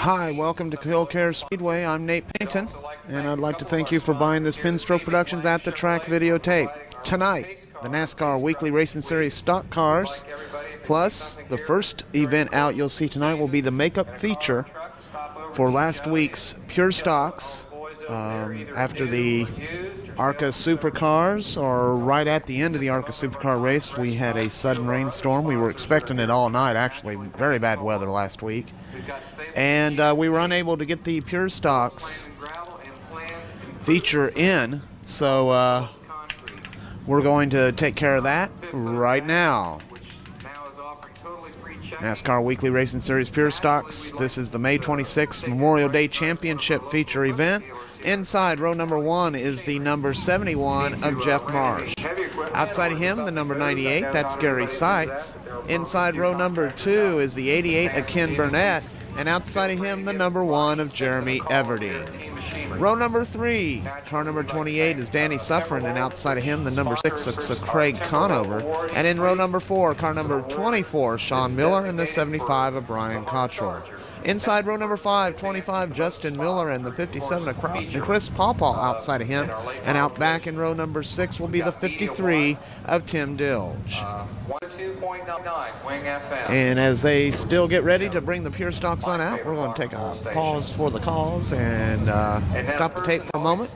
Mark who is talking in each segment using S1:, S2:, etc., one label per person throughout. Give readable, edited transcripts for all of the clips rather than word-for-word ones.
S1: Hi, welcome to KilKare Speedway. I'm Nate Pennington, and I'd like to thank you for buying this Pinstroke Productions At the Track videotape. Tonight, the NASCAR Weekly Racing Series stock cars, plus the first event out you'll see tonight will be the makeup feature for last week's Pure Stocks. After the ARCA Supercars, or right at the end of the ARCA Supercar race, we had a sudden rainstorm. We were expecting it all night, actually. Very bad weather last week. And we were unable to get the Pure Stocks feature in, so we're going to take care of that right now. NASCAR Weekly Racing Series Pure Stocks. This is the May 26th Memorial Day Championship feature event. Inside row number 1 is the number 71 of Jeff Marsh. Outside of him, the number 98, that's Gary Seitz. Inside row number 2 is the 88 of Ken Burnett. And outside of him, the number 1 of Jeremy Everdeen. Row number 3, car number 28 is Danny Suffren, and outside of him, the number 6 of Craig Conover. And in row number 4, car number 24, Sean Miller, and the 75 of Brian Cottrell. Inside row number 5, 25, Justin Miller, and the 57 of Chris Pawpaw outside of him. And out back in row number 6 will be the 53 of Tim Dilge. And as they still get ready to bring the Pure Stocks on out, we're going to take a pause for the calls and stop the tape for a moment.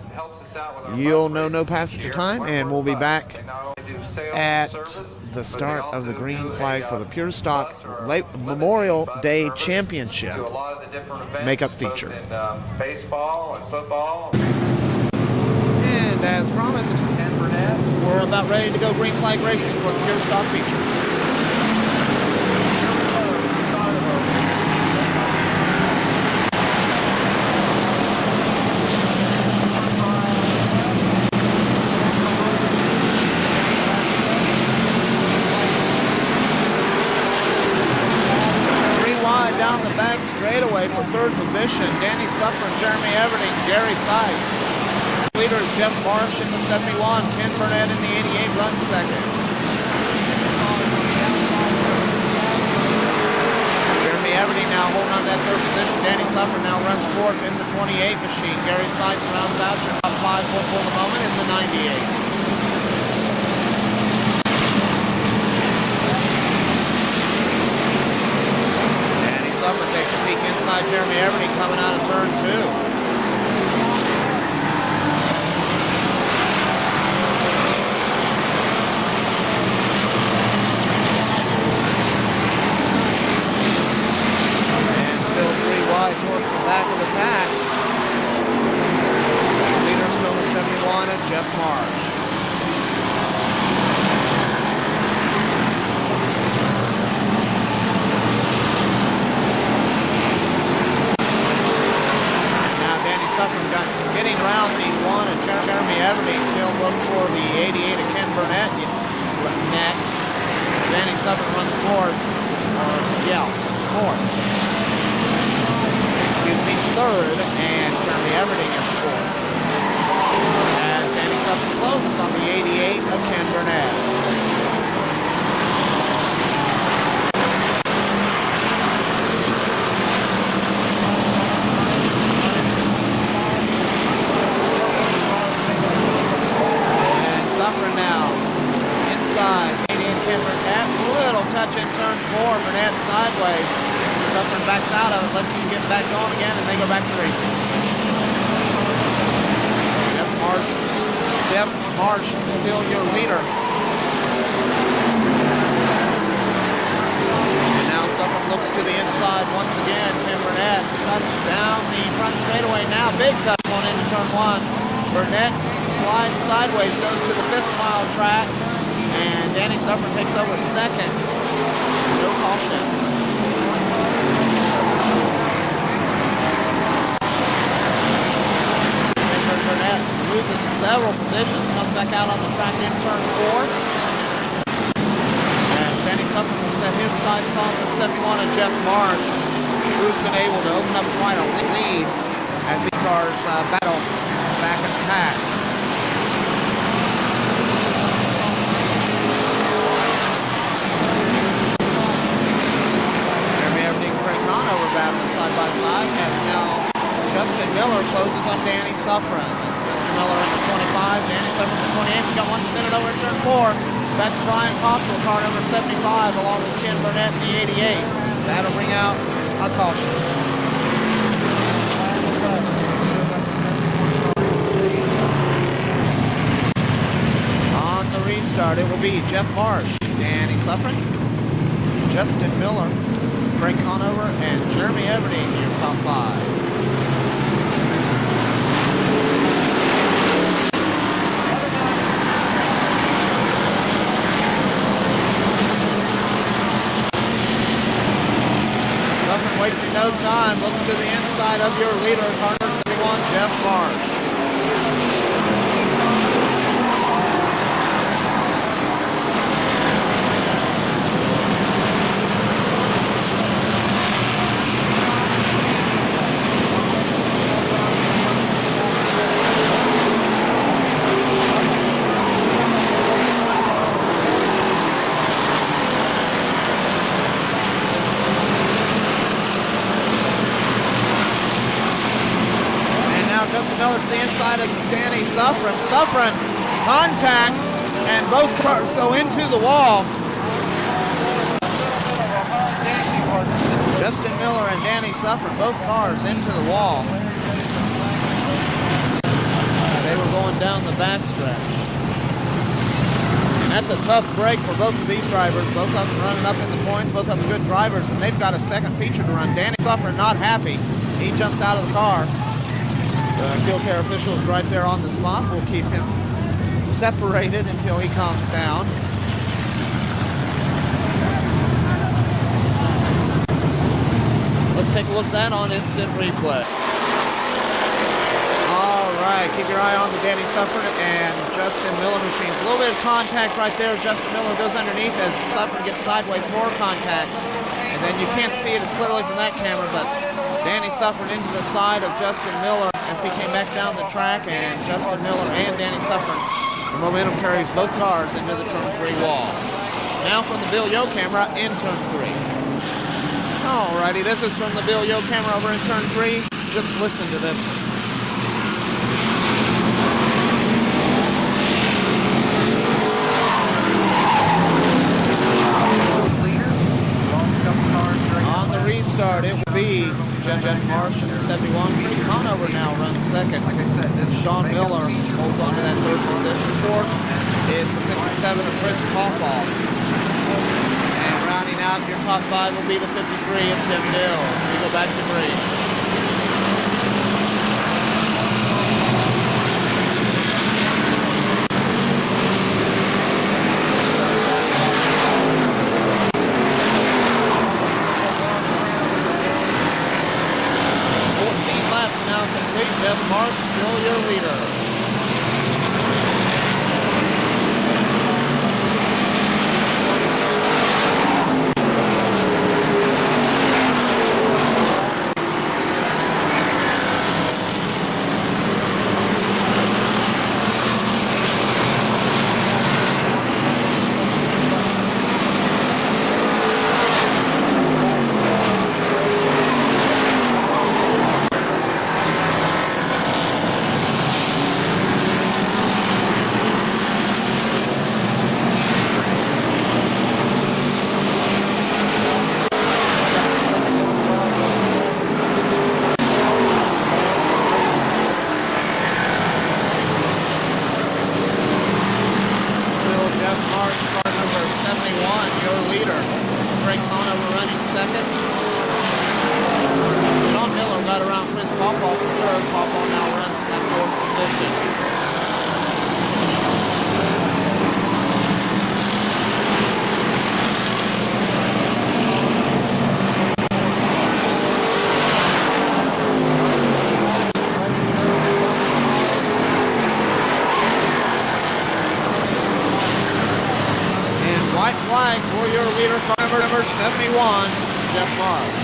S1: You'll know no passage of time, and we'll be back at the start of the green flag for the Pure Stock Memorial Day Championship makeup feature.
S2: Baseball and football.
S1: And as promised, we're about ready to go green flag racing for the Pure Stock feature. Down the back straightaway for third position, Danny Suffren, Jeremy Everdeen, Gary Seitz. Leader is Jeff Marsh in the 71, Ken Burnett in the 88 runs second. Jeremy Everdeen now holding on to that third position. Danny Suffren now runs fourth in the 28 machine. Gary Seitz rounds out your top 5 for the moment in the 98. Suffren takes a peek inside Jeremy Everdeen coming out of turn 2. And still 3 wide towards the back of the pack. Leader still the 71 of Jeff Marsh. Suffren getting around the 1 of Jeremy Everdeen. He'll look for the 88 of Ken Burnett next. Danny Suffren runs fourth. Third, and Jeremy Everdeen is fourth. As Danny Suffren closes on the 88 of Ken Burnett. Now inside, 88 Ken Burnett, little touch in turn 4, Burnett sideways. Suffren backs out of it, lets him get back on again, and they go back to racing. Jeff Marsh still your leader. And now Suffren looks to the inside once again. Ken Burnett touch down the front straightaway now, big touch going into turn 1. Burnett slides sideways, goes to the 5th mile track, and Danny Suffren takes over second. No caution. Burnett loses several positions, comes back out on the track in turn 4. As Danny Suffren will set his sights on the 71 of Jeff Marsh, who's been able to open up quite a lead as these cars battle back in the pack. Jeremy Everdeen and Craig Conover battling side by side Miller closes on Danny Suffren. Justin Miller in the 25, Danny Suffren in the 28. We got one spinning over in turn 4. That's Brian Cottrell, car number 75, along with Ken Burnett in the 88. That'll bring out a caution. On the restart, it will be Jeff Marsh, Danny Suffren, Justin Miller, Greg Conover, and Jeremy Everdeen, your top 5. Suffren wasting no time, looks to the inside of your leader, car number 71, Jeff Marsh. Justin Miller to the inside of Danny Suffren. Suffren, contact, and both cars go into the wall. Justin Miller and Danny Suffren, both cars into the wall as they were going down the backstretch. That's a tough break for both of these drivers. Both of them running up in the points, both of them good drivers, and they've got a second feature to run. Danny Suffren not happy. He jumps out of the car. KilKare officials right there on the spot. We'll keep him separated until he calms down. Let's take a look at that on instant replay. All right, keep your eye on the Danny Suffren and Justin Miller machines. A little bit of contact right there. Justin Miller goes underneath as Suffren gets sideways, more contact. And then you can't see it as clearly from that camera, but Danny Suffren into the side of Justin Miller as he came back down the track, and Justin Miller and Danny Suffren, the momentum carries both cars into the turn 3 wall. Now from the Bill Yo camera in turn 3. Alrighty, this is from the Bill Yo camera over in turn 3. Just listen to this one. On the restart, it will be Jeff Marsh in the 71. Greg Conover now runs second. Sean Miller holds on to that third position. Fourth is the 57 of Chris Popoff. And rounding out your top 5 will be the 53 of Tim Dill. We go back to Bree. Jeff Marsh still your leader. Greg Conover running second. Sean Miller got around Chris Popoff for third. Popoff now runs in that fourth position. Flag for your leader, number 71, Jeff Marsh.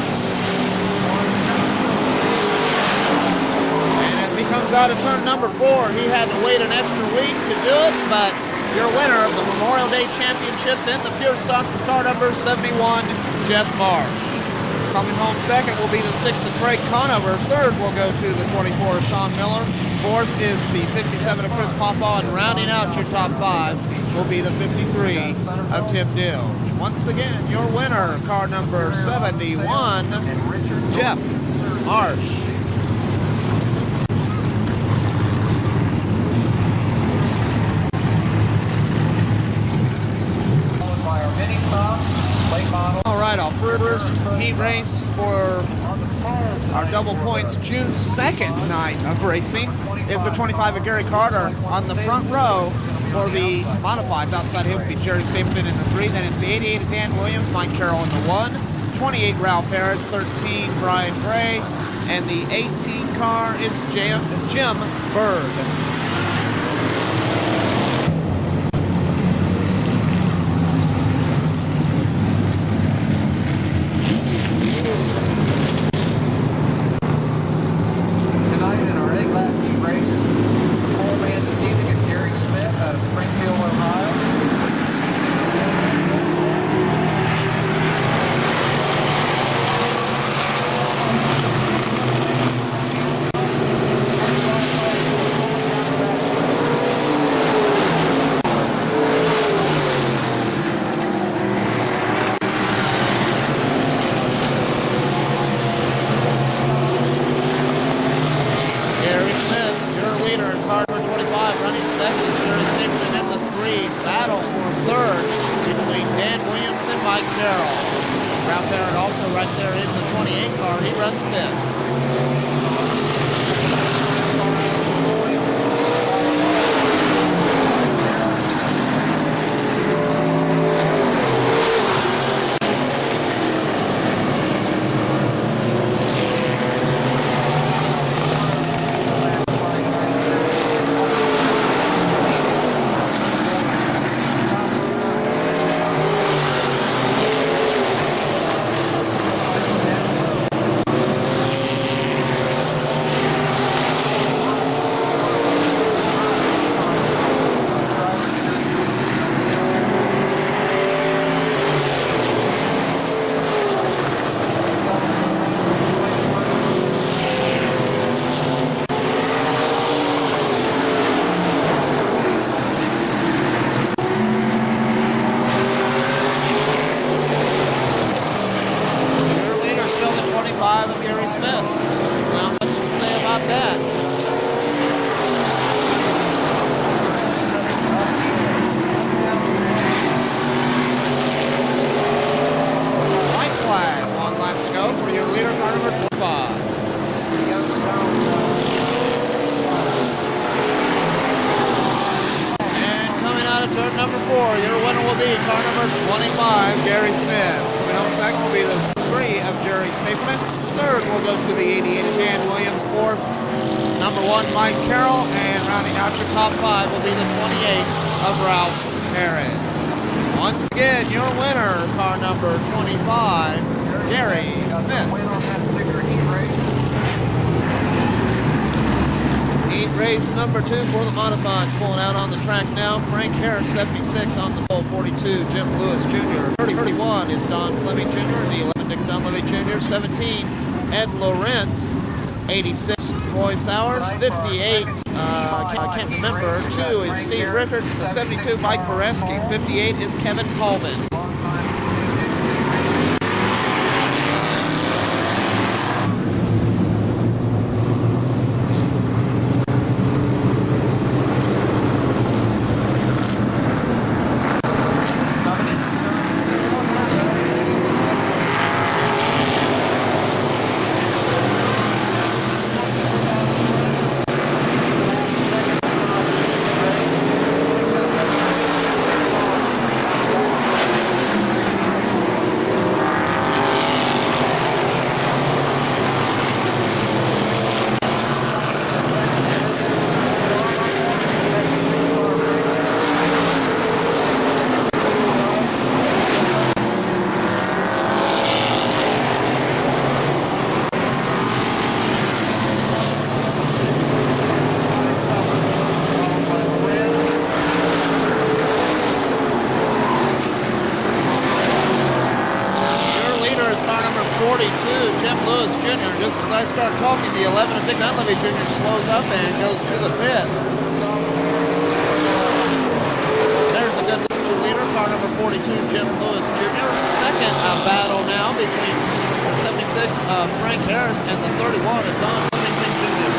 S1: And as he comes out of turn number 4, he had to wait an extra week to do it, but your winner of the Memorial Day Championships in the Pure Stocks is car number 71, Jeff Marsh. Coming home second will be the 6 of Craig Conover. Third will go to the 24 of Sean Miller. Fourth is the 57 of Chris Papa. And rounding out your top 5 will be the 53 of Tim Dilge. Once again, your winner, car number 71, Jeff Marsh. All right, our first heat race for our double points June 2nd night of racing is the 25 of Gary Carter on the front row. For the modifieds, outside him will be Jerry Stapleton in the 3. Then it's the 88 of Dan Williams, Mike Carroll in the 1. 28 Ralph Parrott, 13 Brian Gray, and the 18 car is Jim Bird.
S3: Number 2 for the modifieds pulling out on the track now. Frank Harris, 76 on the pole. 42, Jim Lewis Jr. 31 is Don Fleming Jr. The 11, Dick Dunleavy Jr. 17, Ed Lawrence. 86, Roy Sowers. 58, I can't remember. 2 is Steve Rickard. The 72, Mike Boreski. 58 is Kevin Colvin. Lewis Jr. Just as I start talking, the 11 of Dick Dunleavy Jr. slows up and goes to the pits. There's a good leader, car number 42, Jim Lewis Jr. Second battle now between the 76 of Frank Harris and the 31 of Don Pennington Jr.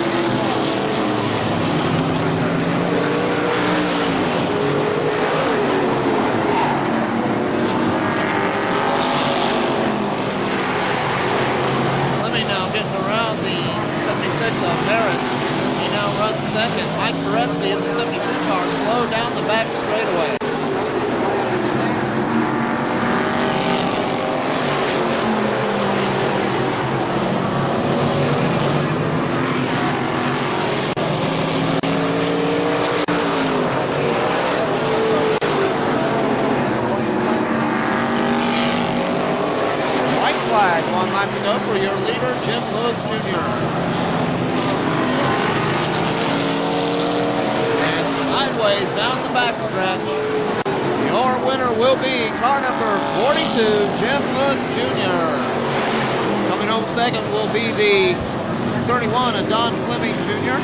S3: Around the 76 of Harris. He now runs second. Mike Koreski in the 72 car slowed down the back straightaway. One lap to go for your leader, Jim Lewis Jr. And sideways down the backstretch, your winner will be car number 42, Jim Lewis Jr. Coming home second will be the 31 of Don Fleming Jr.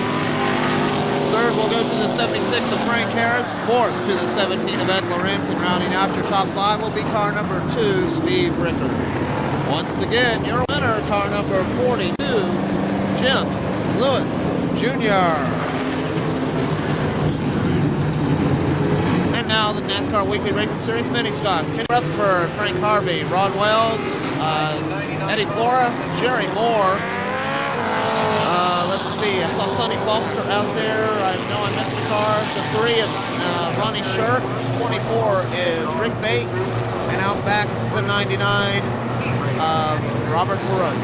S3: Third will go to the 76 of Frank Harris. Fourth to the 17 of Ed Lawrence. And rounding out your top five will be car number 2, Steve Rickard. Once again, your winner, car number 42, Jim Lewis Jr. And now the NASCAR Weekly Racing Series Mini Stocks. Kenny Rutherford, Frank Harvey, Ron Wells, Eddie Flora, Jerry Moore. Let's see, I saw Sonny Foster out there. I know I missed a car. The 3 of Ronnie Shirk. 24 is Rick Bates.
S1: And out back, the 99. Robert Perot.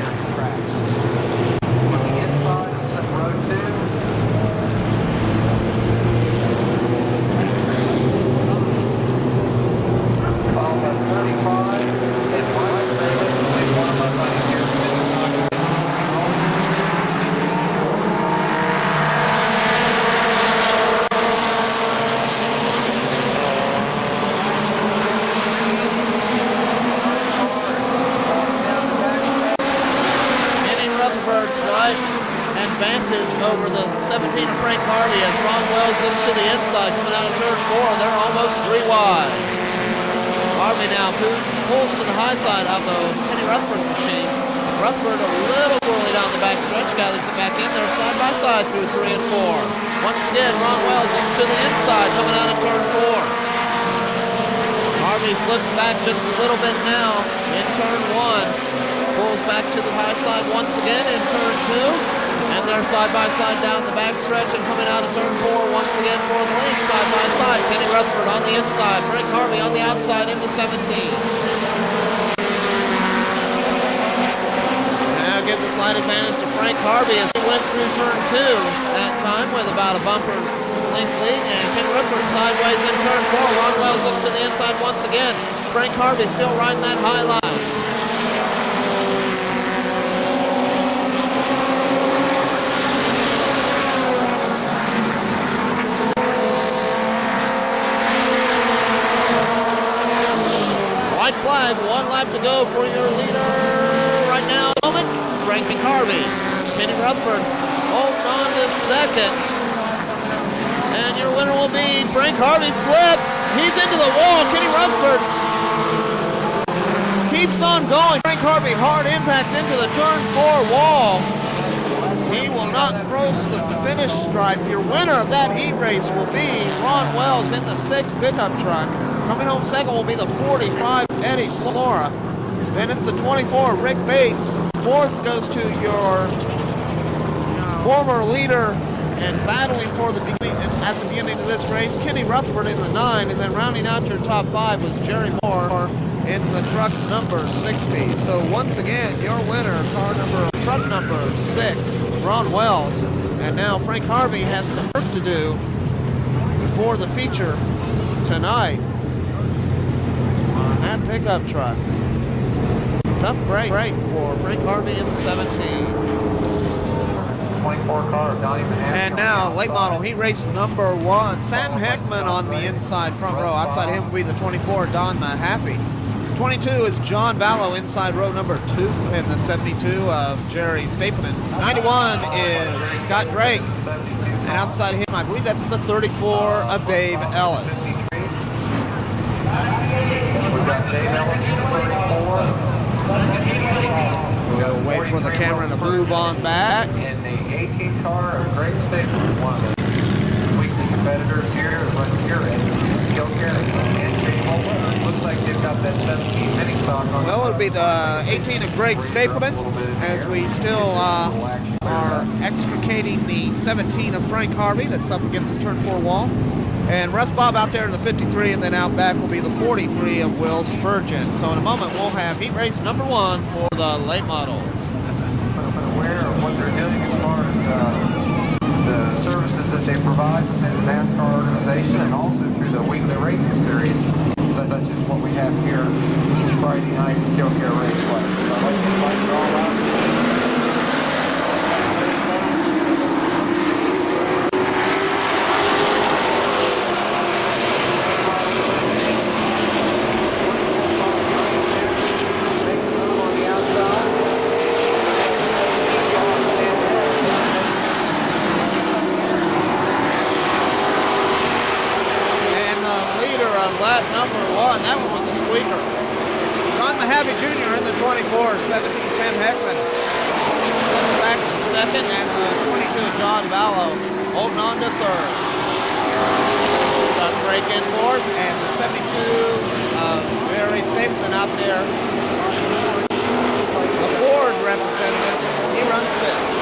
S3: Advantage over the 17 of Frank Harvey as Ron Wells looks to the inside, coming out of turn 4. They're almost 3 wide. Harvey now pulls to the high side of the Kenny Rutherford machine. Rutherford a little early down the back stretch, gathers it back in there side by side through 3 and 4. Once again, Ron Wells looks to the inside, coming out of turn 4. Harvey slips back just a little bit now in turn 1. Pulls back to the high side once again in turn 2. And they're side by side down the back stretch and coming out of turn 4 once again for the lead side by side. Kenny Rutherford on the inside, Frank Harvey on the outside in the 17. Now give the slight advantage to Frank Harvey as he went through turn 2 that time with about a bumper's length lead. And Kenny Rutherford sideways in turn 4. Ron Wells looks to the inside once again. Frank Harvey still riding that high line. Flag, 1 lap to go for your leader right now. Moment, Frank McHarvey. Kenny Rutherford holds on to second. And your winner will be Frank Harvey. Slips. He's into the wall. Kenny Rutherford keeps on going. Frank Harvey, hard impact into the turn 4 wall. He will not cross the finish stripe. Your winner of that heat race will be Ron Wells in the 6 pickup truck. Coming home second will be the 45, Eddie Flora. Then it's the 24, Rick Bates. Fourth goes to your former leader and battling for the at the beginning of this race, Kenny Rutherford in the 9. And then rounding out your top 5 was Jerry Moore in the truck number 60. So once again, your winner, truck number 6, Ron Wells. And now Frank Harvey has some work to do before the feature tonight. That pickup truck. Tough break for Frank Harvey in the 17.
S2: 24 car, Donnie Mahaffey.
S1: And now, late model heat race number 1. Sam Heckman on the inside front row. Outside him will be the 24, Don Mahaffey. 22 is John Vallow inside row number 2 in the 72 of Jerry Stapleton. 91 is Scott Drake. And outside him, I believe that's the 34 of Dave Ellis.
S2: We've got Dave Ellis, 34.
S1: We'll wait for the camera to move on back.
S2: In the 18 car of Great Stapleton, one of the weekly competitors here. Let's hear it. KilKare. Looks like they've got that 17 mini stock on.
S1: Well, it'll be the 18 of Greg Stapleton as we still are extricating the 17 of Frank Harvey that's up against the turn 4 wall. And Russ Bob out there in the 53, and then out back will be the 43 of Will Spurgeon. So in a moment, we'll have heat race number 1 for the late models.
S2: I'm aware of what they're doing as far as the services that they provide within the NASCAR organization and also through the weekly racing series, such as what we have here each Friday night at KilKare Raceway. So I'd like to invite you all out.
S1: Lap number 1, that one was a squeaker. Ron Mahaffey Jr. in the 24, 17 Sam Heckman. Looking back to second, and the 22 John Vallow holding on to third. Got Drake in fourth, and the 72 Jerry Stapleton out there. The Ford representative, he runs fifth.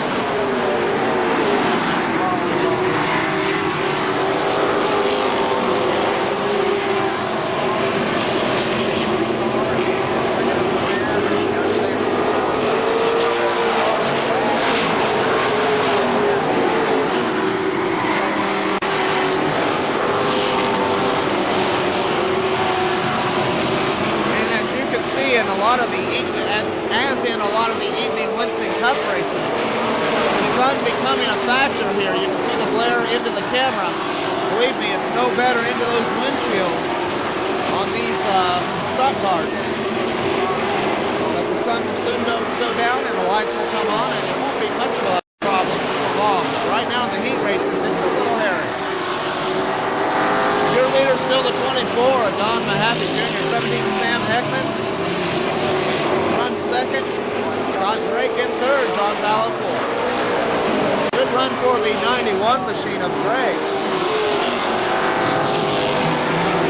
S1: In a lot of the as in a lot of the evening Winston Cup races, the sun becoming a factor here. You can see the glare into the camera. Believe me, it's no better into those windshields on these stock cars. But the sun will soon go down and the lights will come on, and it won't be much of a problem for long. But right now in the heat races, it's a little hairy. Your leader still the 24, Don Mahaffey Jr., 17 Sam Heckman. Second, Scott Drake in third, John Vallow fourth. Good run for the 91 machine of Drake.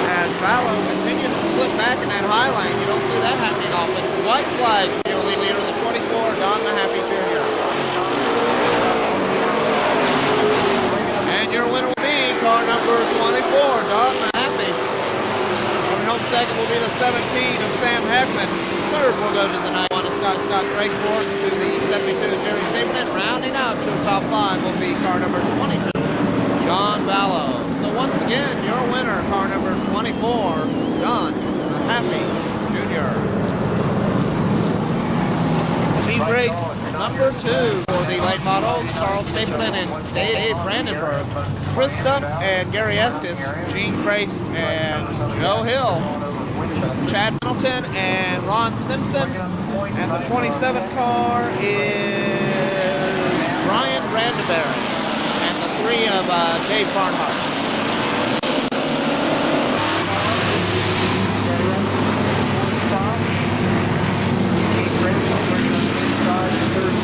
S1: As Vallow continues to slip back in that high lane, you don't see that happening often. White flag for your leader, the 24, Don Mahaffey Jr. And your winner will be car number 24, Don Mahaffey. Coming home second will be the 17 of Sam Heckman. Third will go to the 91 of Scott Drake. Fourth to the 72 of Jerry Stapleton. Rounding out to the top 5 will be car number 22, John Vallow. So once again, your winner, car number 24, Don Mahaffey Jr. Heat race number 2 for the late models, Carl Stapleton and Dave Brandenburg, Chris Stump and Gary Estes, Gene Crace and Joe Hill, Chad Middleton and Ron Simpson, and the 27 car is Brian Brandenburg, and the 3 of Dave Barnhart.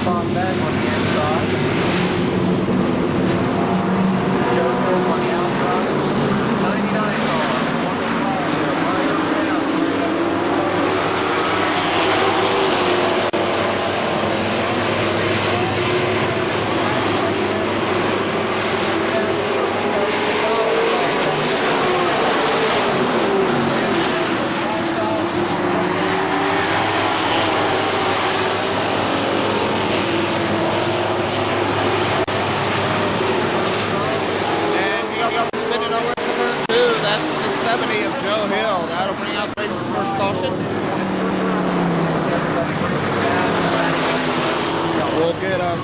S2: Spot back on the inside. Joe Hill on the outside. 99 car.
S1: That's the 70 of Joe Hill. That'll bring out the race's first caution. We'll get them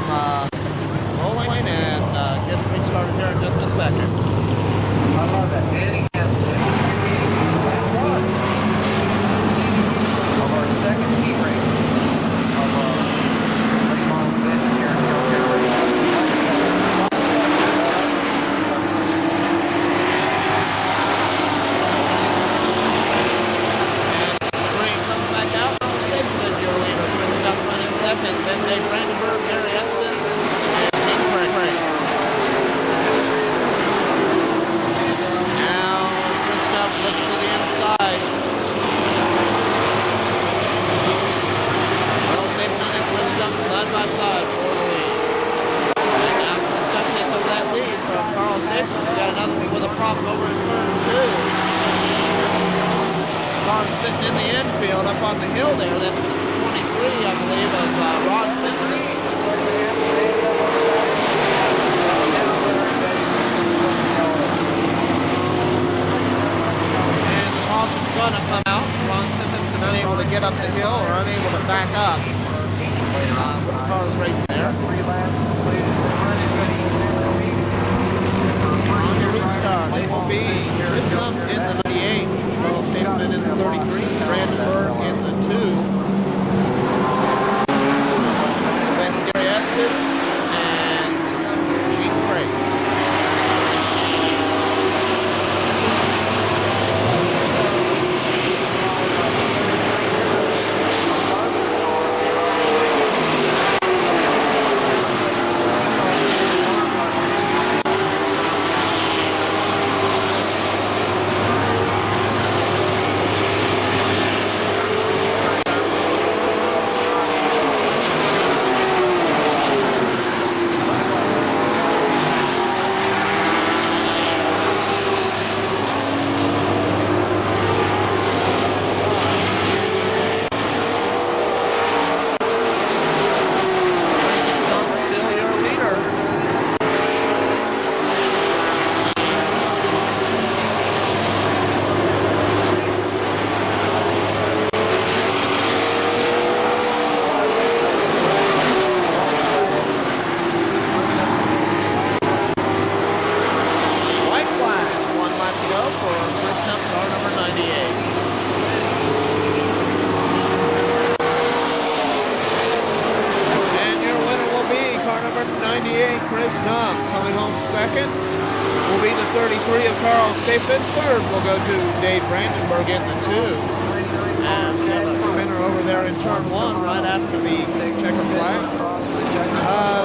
S1: rolling and get them restarted here in just a second.
S2: I love that.
S3: sitting in the infield up on the hill there. That's 23, I believe, of Rod Simpson. And the caution's going to come out. Ron Simpson unable to get up the hill or unable to back up with the cars racing there. On the restart, it will be Chris Hump in the 98, Carl Stapleton in the 33, Brandenburg in the 2, then Gary Estes and Gene Grace. Third will go to Dave Brandenburg in the 2. And we have a spinner over there in turn 1 right after the checker flag.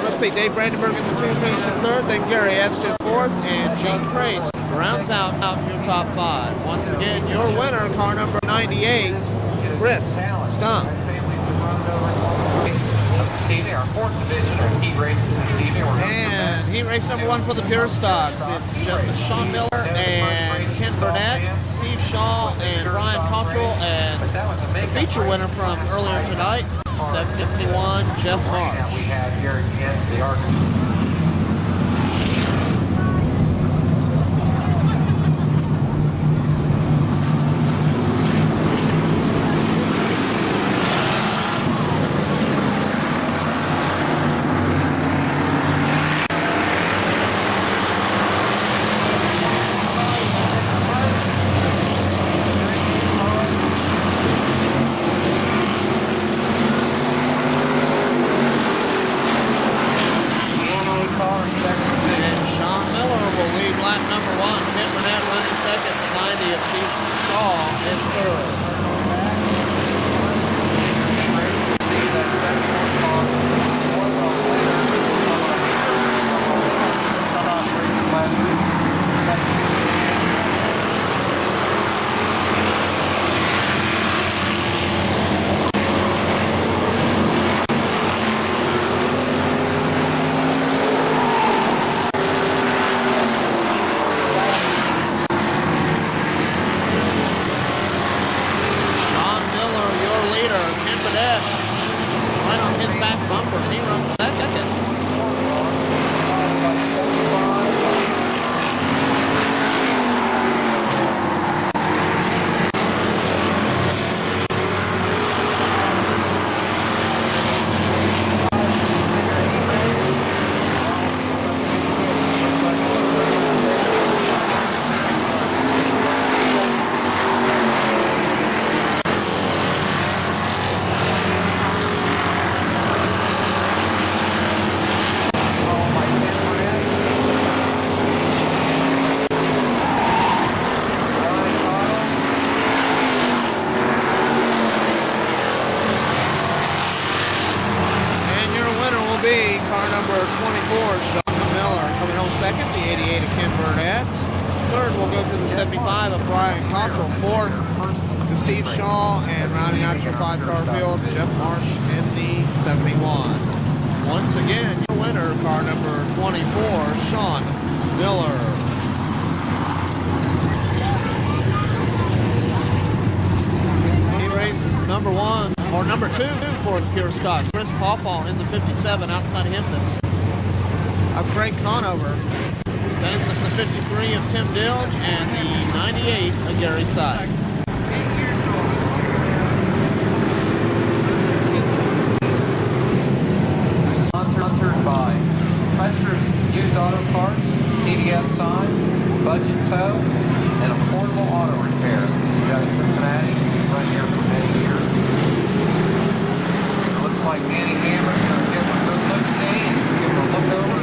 S3: Let's see, Dave Brandenburg in the 2 finishes third, then Gary Estes fourth, and Gene Grace rounds out your top 5. Once again, your winner, car number 98, Chris Stump.
S2: Our 4th division of heat races this evening.
S3: And heat race number 1 for the Pure Stocks. It's Sean Miller and Ken Burnett, Steve Shaw and Brian Cottrell, and the feature winner from earlier tonight, 751 Jeff Marsh.
S2: We have here against the Arkansas.
S3: Steve Shaw, and rounding out your 5-car field, Jeff Marsh in the 71. Once again, your winner, car number 24, Sean Miller. number 2 for the Pure Stocks, Chris Pawpaw in the 57. Outside of him, the 6 of Craig Conover. Then it's the 53 of Tim Dilge and the 98 of Gary Sides.
S2: Sponsored by Custer's Used Auto Parts, CDF Signs, Budget Tow, and Affordable Auto Repair. These guys in Cincinnati, right here for many years. It looks like Danny Hammer's going to give them a good look today and give them a look over.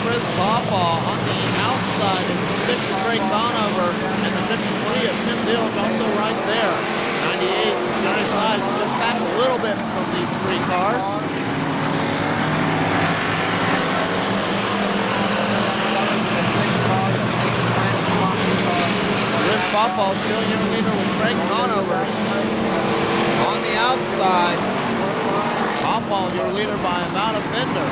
S3: Chris Pawpaw. On the outside is the 6 of Craig Conover and the 53 of Tim Dilge, also right there. 98 Gary Sides, just back a little bit from these 3 cars. Chris Pawpaw still your leader with Craig Conover. On the outside, Pawpaw your leader by about a fender.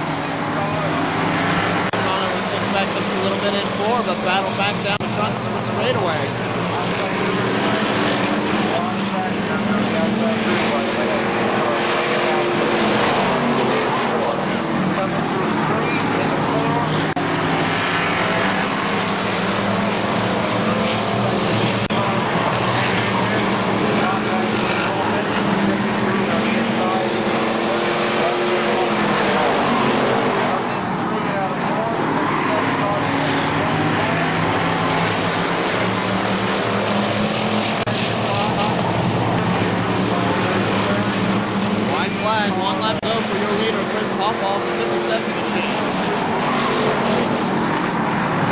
S3: Back just a little bit in 4, but battle back down the front to the straightaway. One lap go for your leader, Chris Pawpaw, the 57 machine.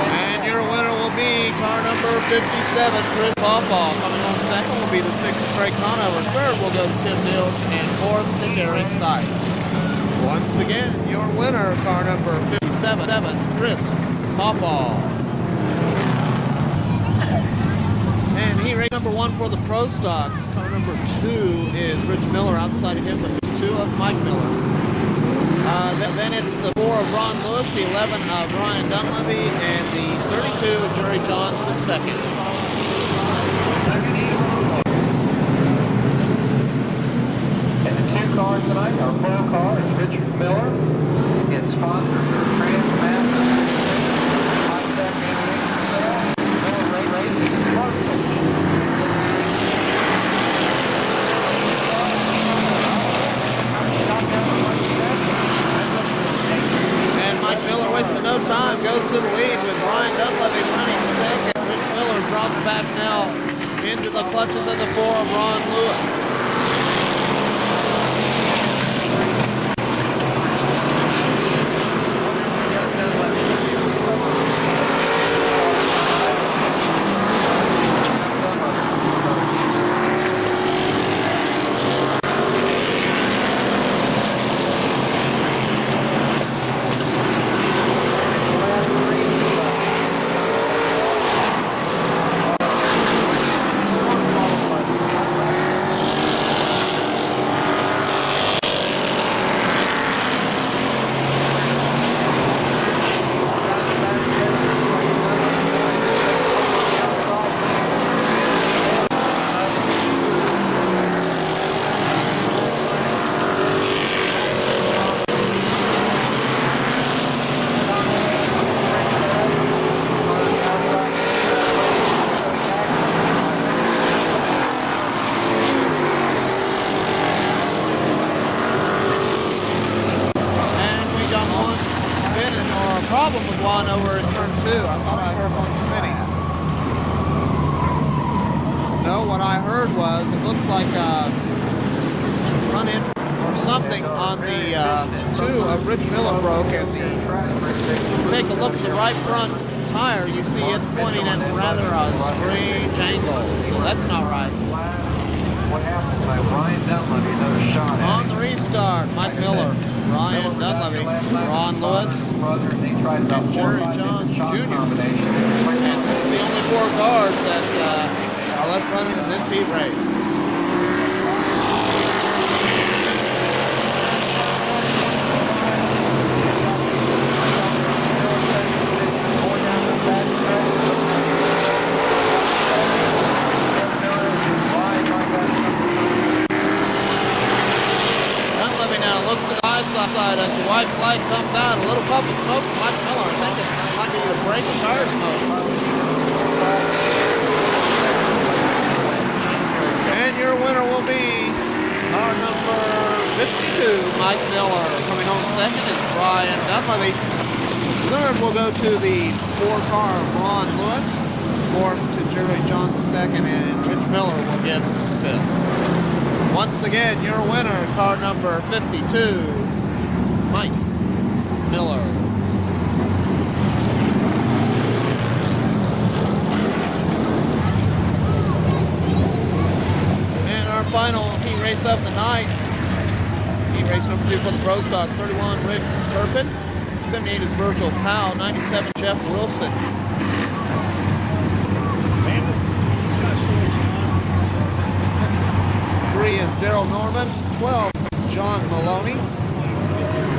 S3: And your winner will be car number 57, Chris Pawpaw. Coming home second will be the 6 of Craig Conover. Third will go to Tim Dilge, and fourth to Gary Sides. Once again, your winner, car number 57, Chris Pawpaw. And he ranked number 1 for the Pro Stocks. Car number 2 is Rich Miller. Outside of him, the 2 of Mike Miller. Then it's the 4 of Ron Lewis, the 11 of Ryan Dunleavy, and the 32 of Jerry Johns II.
S2: And the 2 cars tonight, our pro car is Richard Miller. It's sponsored through Transmaster, High-Tech Ammunition Sale, Miller Racing, Marshall.
S3: Wasting no time, goes to the lead with Ryan Dunleavy running second. Rich Miller drops back now into the clutches of the 4 of Ron Lewis. Problem with one over in turn 2. I thought I heard one spinning. No, what I heard was it looks like a front end or something on the 2 of Rich Miller broke, and you take a look at the right front tire, you see it pointing at rather a strange angle, so that's not right.
S2: What happened by Ryan Dunleavy, another shot
S3: on the restart, Mike Miller. Ryan Dunleavy, Ron Lewis, and Jerry Johns Jr. And it's the only 4 cars that are left running in this heat race. Looks to the high side as the white flag comes out. A little puff of smoke from Mike Miller. I think it might be the brake and tire smoke. And your winner will be car number 52, Mike Miller. Coming home second is Brian Dunleavy. Third will go to the 4-car Ron Lewis. Fourth to Jerry Johns II, and Rich Miller will get fifth. Once again, your winner, car number 52, Mike Miller. And our final heat race of the night, heat race number 2 for the Pro Stocks, 31 Rick Turpin, 78 is Virgil Powell, 97 Jeff Wilson. 3 is Daryl Norman, 12 is John Maloney,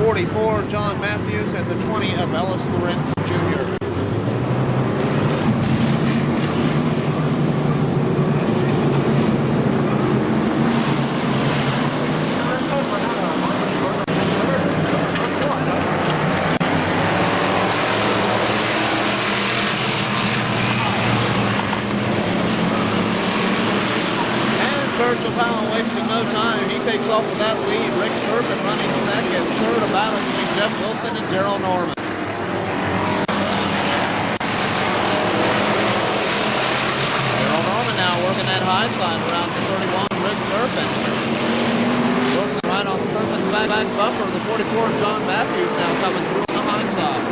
S3: 44 John Matthews, and the 20 of Ellis Lawrence Jr. Virgil Powell wasted no time. He takes off with that lead. Rick Turpin running second. Third, a battle between Jeff Wilson and Daryl Norman. Daryl Norman now working that high side around the 31, Rick Turpin. Wilson right on Turpin's back bumper. The 44, John Matthews now coming through on the high side.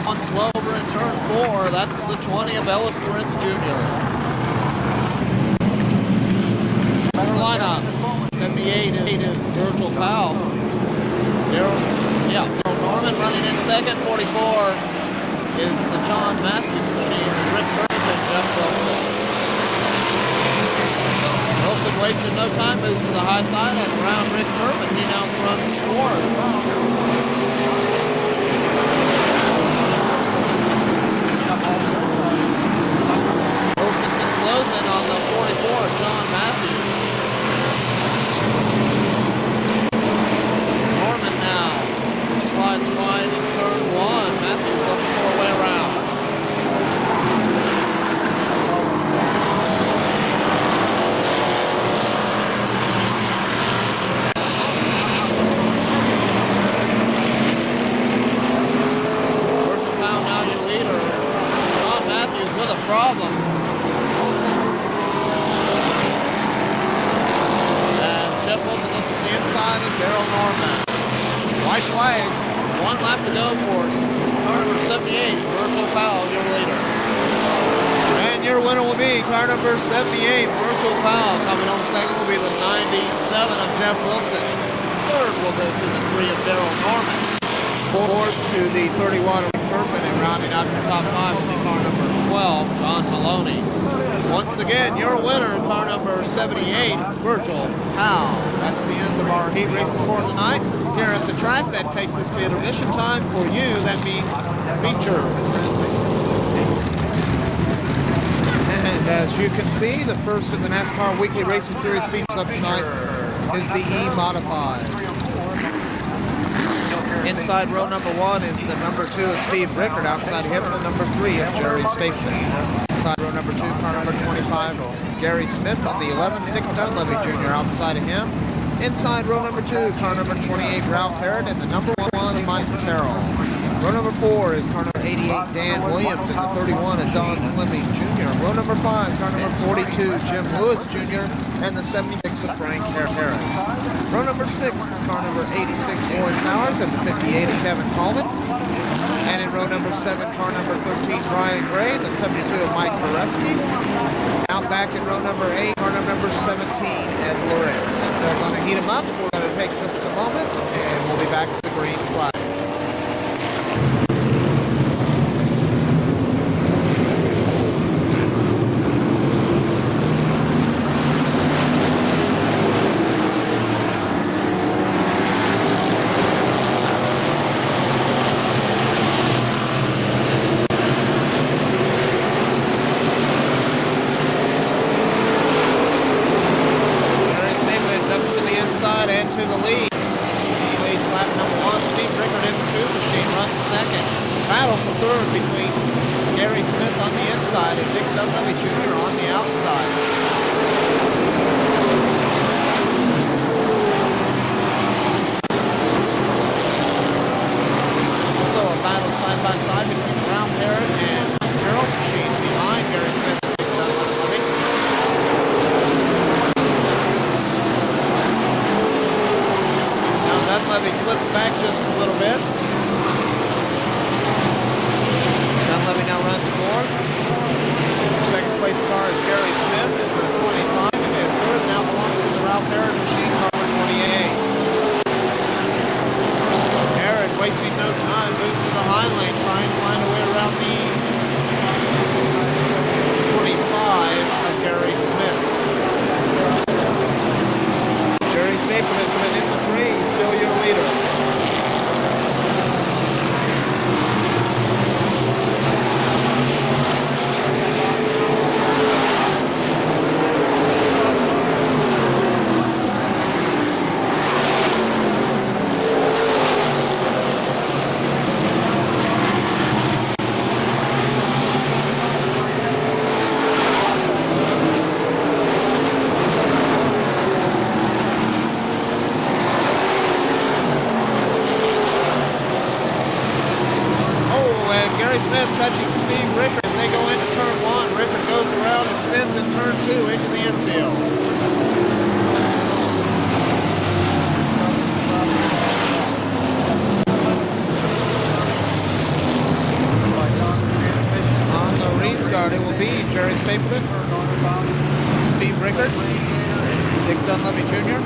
S3: One slow over in turn 4. That's the 20 of Ellis Lawrence Jr. Carolina, 78 is Virgil Powell. Daryl Norman running in second. 44 is the John Matthews machine. Rick Turpin and Jeff Wilson. Wilson wasted no time, moves to the high side and around Rick Turpin. He now runs 4th. Closing on the 44, John Matthews. Norman now slides wide in turn 1. Matthews looking for a way around. Virgil Powell now your leader. John Matthews with a problem. Jeff Wilson looks from the inside of Daryl Norman. White flag, 1 lap to go for car number 78, Virgil Powell, your leader. And your winner will be car number 78, Virgil Powell. Coming home second will be the 97 of Jeff Wilson. Third will go to the 3 of Daryl Norman. Fourth to the 31 of Turpin, and rounding out your top 5 will be car number 12, John Maloney. Once again, your winner, car number 78, Virgil Powell. That's the end of our heat races for tonight. Here at the track, that takes us to intermission time. For you, that means features. And as you can see, the first of the NASCAR Weekly Racing Series features up tonight is the E-Modifieds. Inside row number 1 is the number 2 of Steve Rickard. Outside him, the number 3 of Jerry Stapleton. Inside row number 2, car number 25, Gary Smith. On the 11, Dick Dunleavy Jr. Outside of him. Inside row number 2, car number 28, Ralph Herod. And the number 1, Mike Carroll.
S1: Row number 4 is car number 88, Dan Williams, and the 31 of Don Fleming Jr. Row number 5, car number 42, Jim Lewis Jr., and the 76 of Frank Harris. Row number 6 is car number 86, Roy Sowers, and the 58 of Kevin Coleman. And in row number 7, car number 13, Brian Gray, and the 72 of Mike Koreski. Out back in row number 8, car number 17, Ed Loritz. They're going to heat them up. We're going to take just a moment, and we'll be back to the green flag. To the lead. He leads lap number 1. Steve Rickard in the 2 machine runs second. Battle for third between Gary Smith on the inside and Dick Dunleavy Jr. on the outside. Also a battle side by side between Brown Parrott and Carroll machine behind Gary Smith and Dick Dunleavy. Dunleavy slips back just a little bit. Dunleavy now runs fourth. Second place car is Gary Smith in the 25, and third now belongs to the Ralph Herod machine, car number 28. Herod wasting no time, moves to the high lane, trying to find a way around the 25 of Gary Smith. Jerry Stapleton coming in the 3, still your leader. Smith touching Steve Rickard as they go into turn 1. Rickard goes around and spins in turn 2 into the infield. On the restart, it will be Jerry Stapleton, Steve Rickard, Dick Dunleavy Jr.,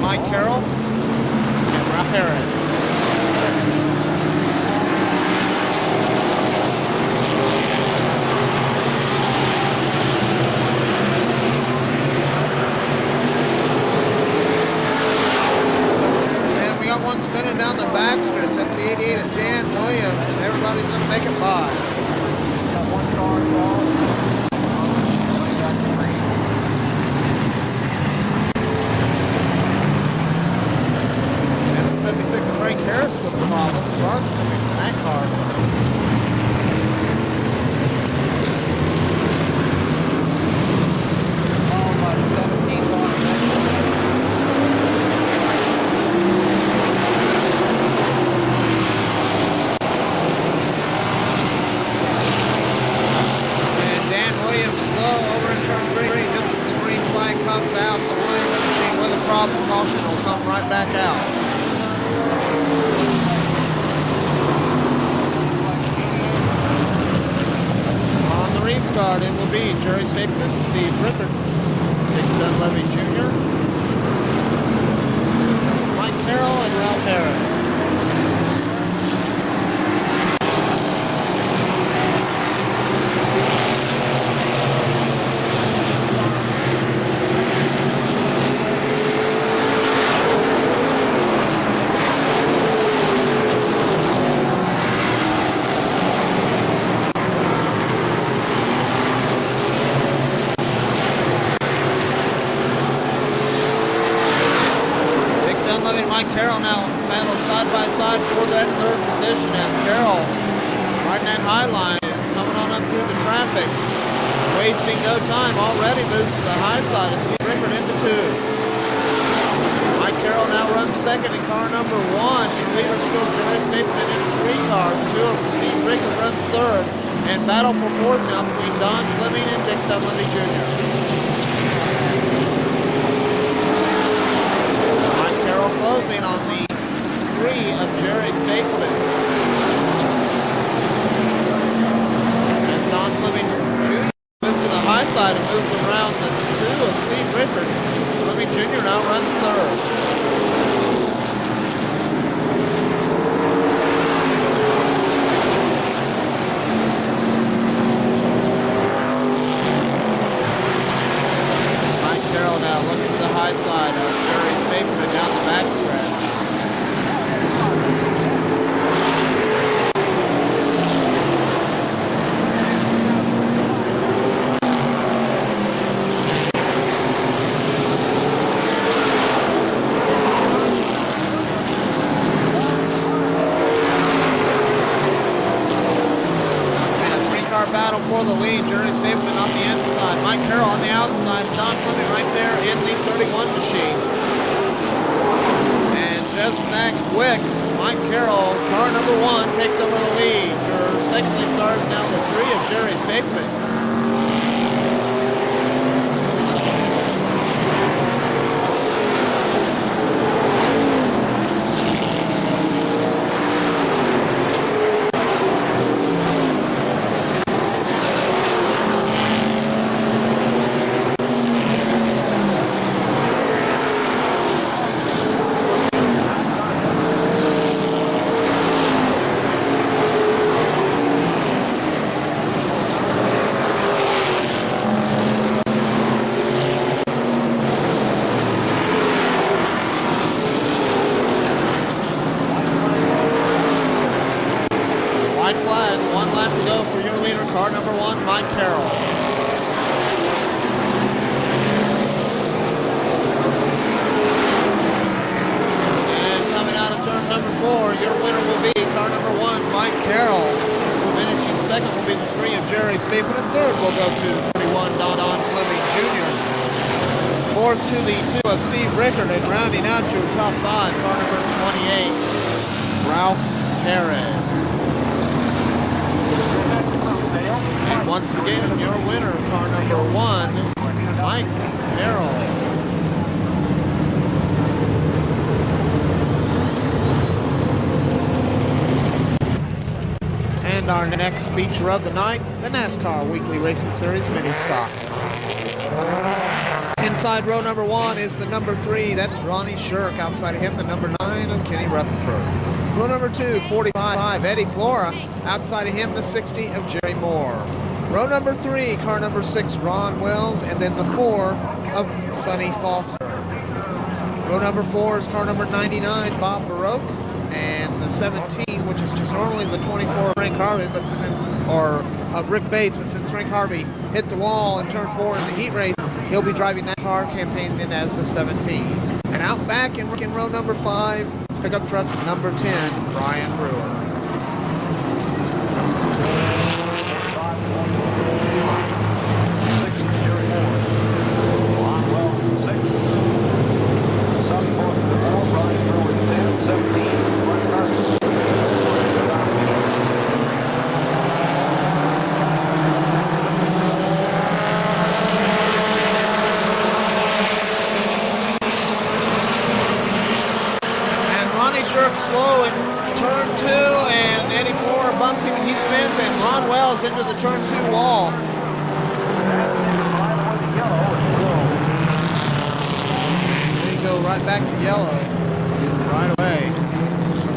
S1: Mike Carroll, and Ralph Herod. One spinning down the backstretch. That's the 88 of Dan Williams, and everybody's going to make it by.
S2: Got one car involved.
S1: And the 76 of Frank Harris with a problem. Sparks coming from that car.
S2: Followed by the 17 car.
S1: Comes out, the Williams machine with a problem caution will come right back out. On the restart, it will be Jerry Stapleton, Steve Rickard, Dick Dunleavy Jr., Mike Carroll, and Ralph Herod. Mike Carroll now battle side by side for that third position as Carroll, right in that high line, is coming on up through the traffic. Wasting no time, already moves to the high side of Steve Rickard into 2. Mike Carroll now
S3: runs second in car number 1. Your leader is still Jerry Stapleton in the 3 car. The 2 of Steve Ricker runs third. And battle for fourth now between Don Fleming and Dick Dunleavy Jr. Mike Carroll closing on the 3 of Jerry Stapleton. As Don Fleming Jr. moves to the high side and moves around the 2 of Steve Ricker. Fleming Jr. now runs third. Now looking to the high side of Jerry Stapleton down the backstretch. And a 3-car battle for the lead. Jerry Stapleton on the inside. Mike Carroll on the outside. Don Fleming right there in the 31 machine. And just that quick, Mike Carroll, car number 1, takes over the lead. Your second place car is now the 3 of Jerry Stapleton. Stapleton. Third will go to 31, Don Fleming Jr. Fourth to the 2 of Steve Rickard, and rounding out your top 5, car number 28, Ralph Perez. And once again, your winner, car number 1, Mike Carroll. And our next feature of the night, the NASCAR Weekly Racing Series Mini Stocks. Inside row number 1 is the number 3, that's Ronnie Shirk. Outside of him, the number 9 of Kenny Rutherford. Row number 2, 45, Eddie Flora. Outside of him, the 60 of Jerry Moore. Row number 3, car number 6, Ron Wells, and then the 4 of Sonny Foster. Row number 4 is car number 99, Bob Baroque, and the 17, which is just normally the 24 of Frank Harvey, but since, or of Rick Bates, but since Frank Harvey hit the wall in turn 4 in the heat race, he'll be driving that car, campaigning in as the 17. And out back in row number 5, pickup truck number 10, Brian Brewer. Slow in turn 2, and Eddie Flora bumps him and he spins, and Ron Wells into the turn 2 wall. They go right back to yellow right away.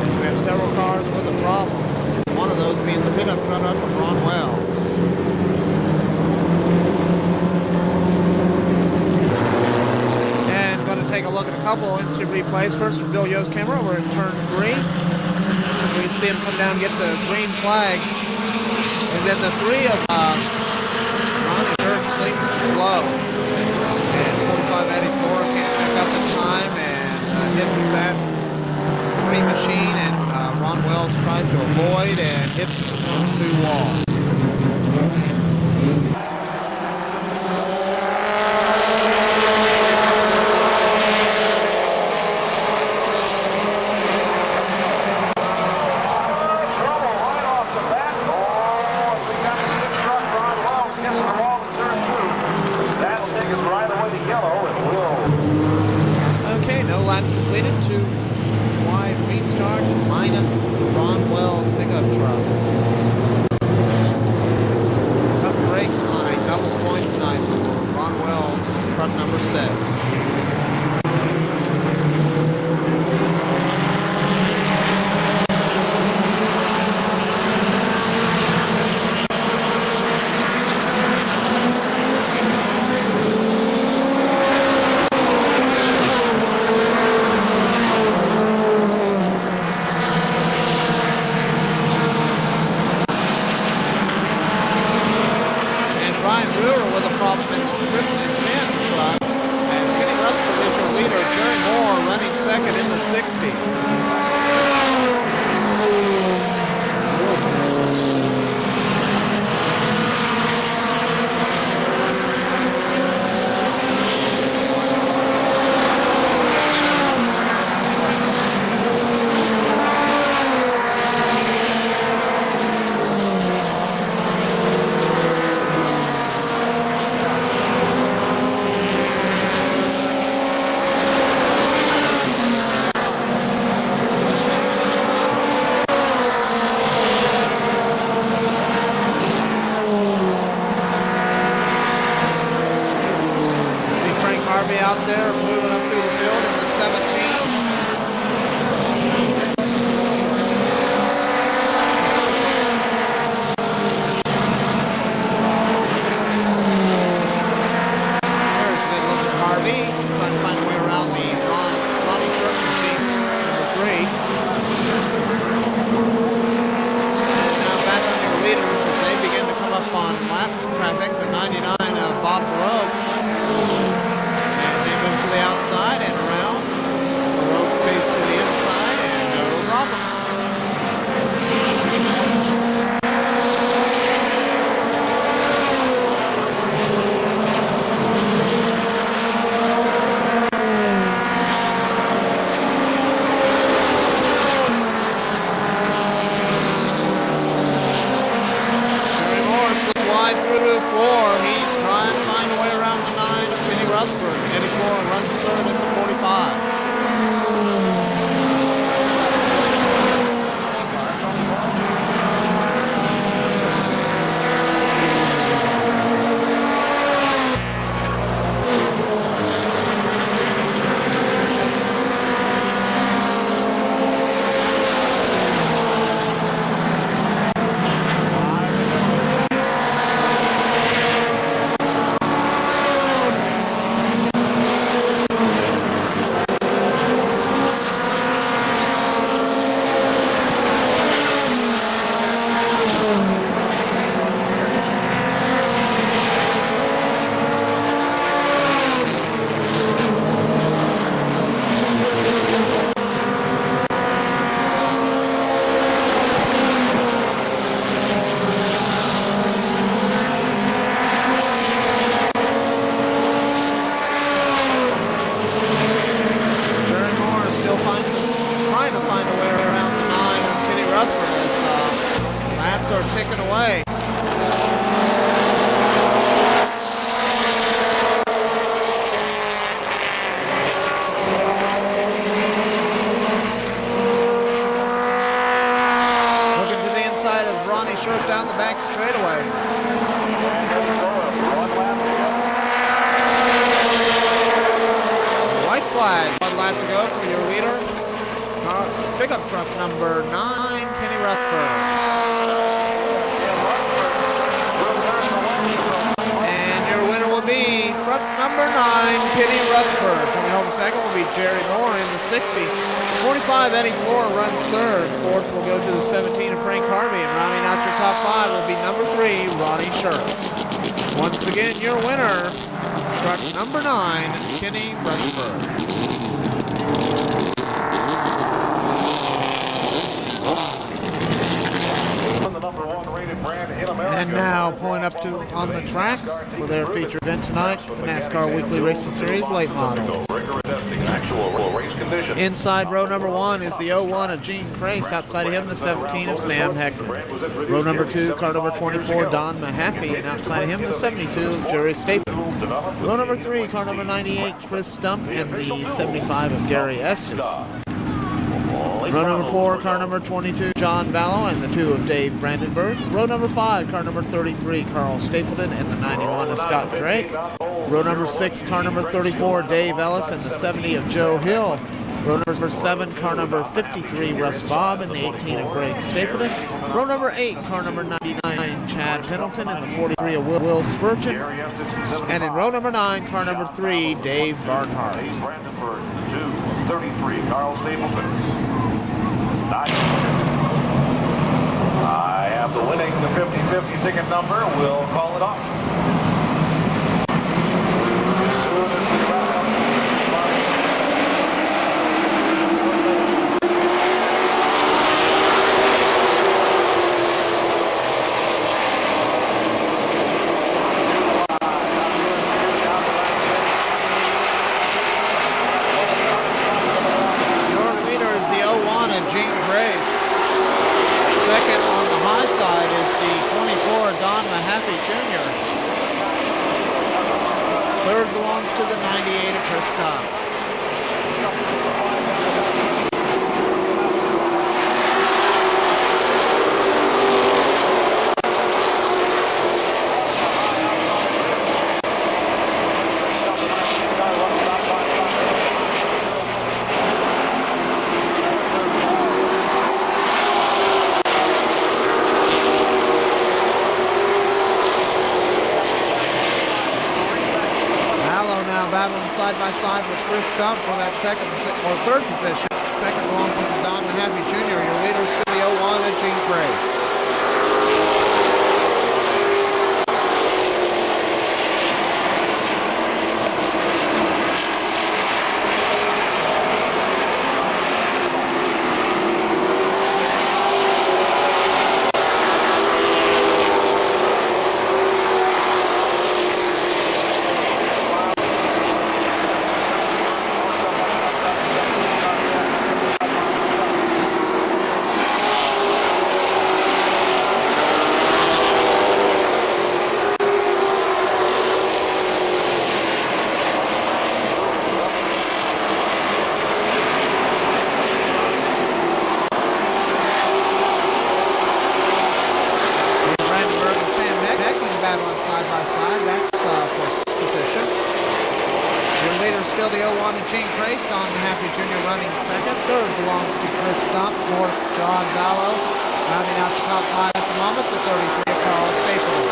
S3: And we have several cars with a problem. One of those being the pickup truck of Ron Wells. And going to take a look at a couple instant replays. First from Bill Yo's camera over in turn 3. We see him come down and get the green flag. And then the 3 of Ronnie Shirk seems to slow. And 45 Eddie Flora can't check out the time and hits that 3 machine, and Ron Wells tries to avoid and hits the turn 2 wall. laps completed. 2 wide restart minus the Ron Wells pickup truck. Tough break on a double point tonight. Ron Wells, truck number 6. Out there moving up through the field in the 17. There's good looking Harvey trying to find a way around the Ronnie Shirt machine, number 3. And now back on your leaders as they begin to come up on lap traffic, the 99 of Bob Rowe. The outside and around. The road stays to the inside and no problem. Jerry Morris is wide through to 4. He's trying to find a way around the 9 of Kenny Rutherford. Eddie Flora runs third at the 45. Are ticking away. Looking to the inside of Ronnie Shirt down the back straightaway. White flag. 1 lap to go for your leader. Pickup truck number 9, Kenny Rutherford. Be truck number 9, Kenny Rutherford. Coming home second will be Jerry Moore in the 60. 45, Eddie Flora runs third. Fourth will go to the 17 of Frank Harvey. And rounding out your top 5 will be number 3, Ronnie Shirt. Once again, your winner, truck number 9, Kenny Rutherford. And now pulling up to on the track for their feature event tonight, the NASCAR Weekly Racing Series Late Models. Inside row number 1 is the 01 of Gene Crace. Outside of him, the 17 of Sam Heckman. Row number 2, car number 24, Don Mahaffey. And outside of him, the 72 of Jerry Stapleton.
S1: Row number 3, car number 98, Chris Stump, and the 75 of Gary Estes. Row number 4, car number 22, John Vallow, and the 2 of Dave Brandenburg. Row number 5, car number 33, Carl Stapleton, and the 91 of Scott Drake. Row number 6, car number 34, Dave Ellis, and the 70 of Joe Hill. Row number 7, car number 53, Russ Bobb, and the 18 of Greg Stapleton. Row number 8, car number 99, Chad Pennington, and the 43 of Will Spurgeon. And in row number 9, car number 3, Dave Barnhart.
S4: Brandenburg, 2, 33, Carl Stapleton. I have the winning, the 50-50 ticket number. We'll call it off.
S3: Second on the high side is the 24, Don Mahaffey Jr. Third belongs to the 98 of Chris Stump. Battling side by side with Chris Stump for that third position. Second belongs to Don Mahaffey Jr. Your leader is still the 01 of Gene Grace. Side by side, that's for position. Your leader is still the 01 of Gene Grace, Don Mahaffey Jr. running second. Third belongs to Chris Stump. Fourth, John Vallow. Rounding out the top 5 at the moment, the 33 of Carl Stapleton.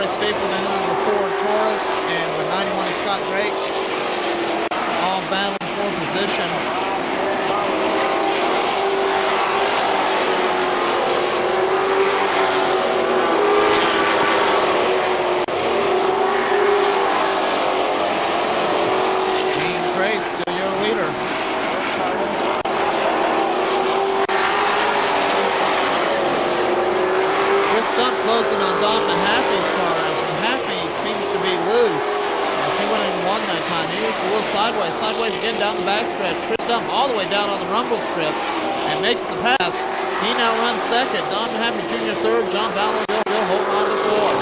S3: Stapleton in the Ford Taurus and the 91 of Scott Drake, all battling for position. Gene Grace, still your leader. Chris Stump closing on Don Mahaffey's car. Seems to be loose as he went and won that time. He was a little sideways again down the backstretch. Chris Stump all the way down on the rumble strips and makes the pass. He now runs second. Don Mahaffey Jr. third. John Vallow will hold on to fourth.